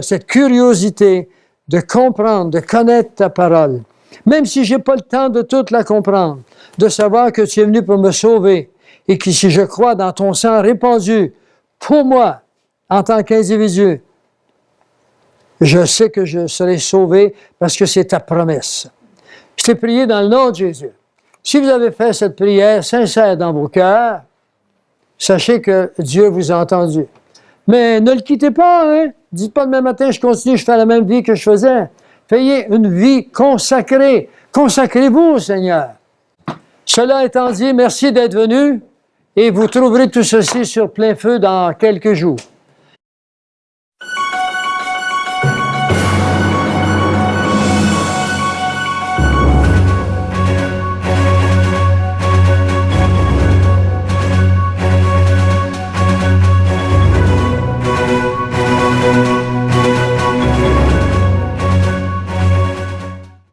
cette curiosité de comprendre, de connaître ta parole. Même si je n'ai pas le temps de toute la comprendre, de savoir que tu es venu pour me sauver et que si je crois dans ton sang répandu pour moi, en tant qu'individu, je sais que je serai sauvé parce que c'est ta promesse. Je t'ai prié dans le nom de Jésus. Si vous avez fait cette prière sincère dans vos cœurs, sachez que Dieu vous a entendu. Mais ne le quittez pas, hein? Dites pas demain matin, je continue, je fais la même vie que je faisais. Fayez une vie consacrée. Consacrez-vous au Seigneur. Cela étant dit, merci d'être venu et vous trouverez tout ceci sur plein feu dans quelques jours.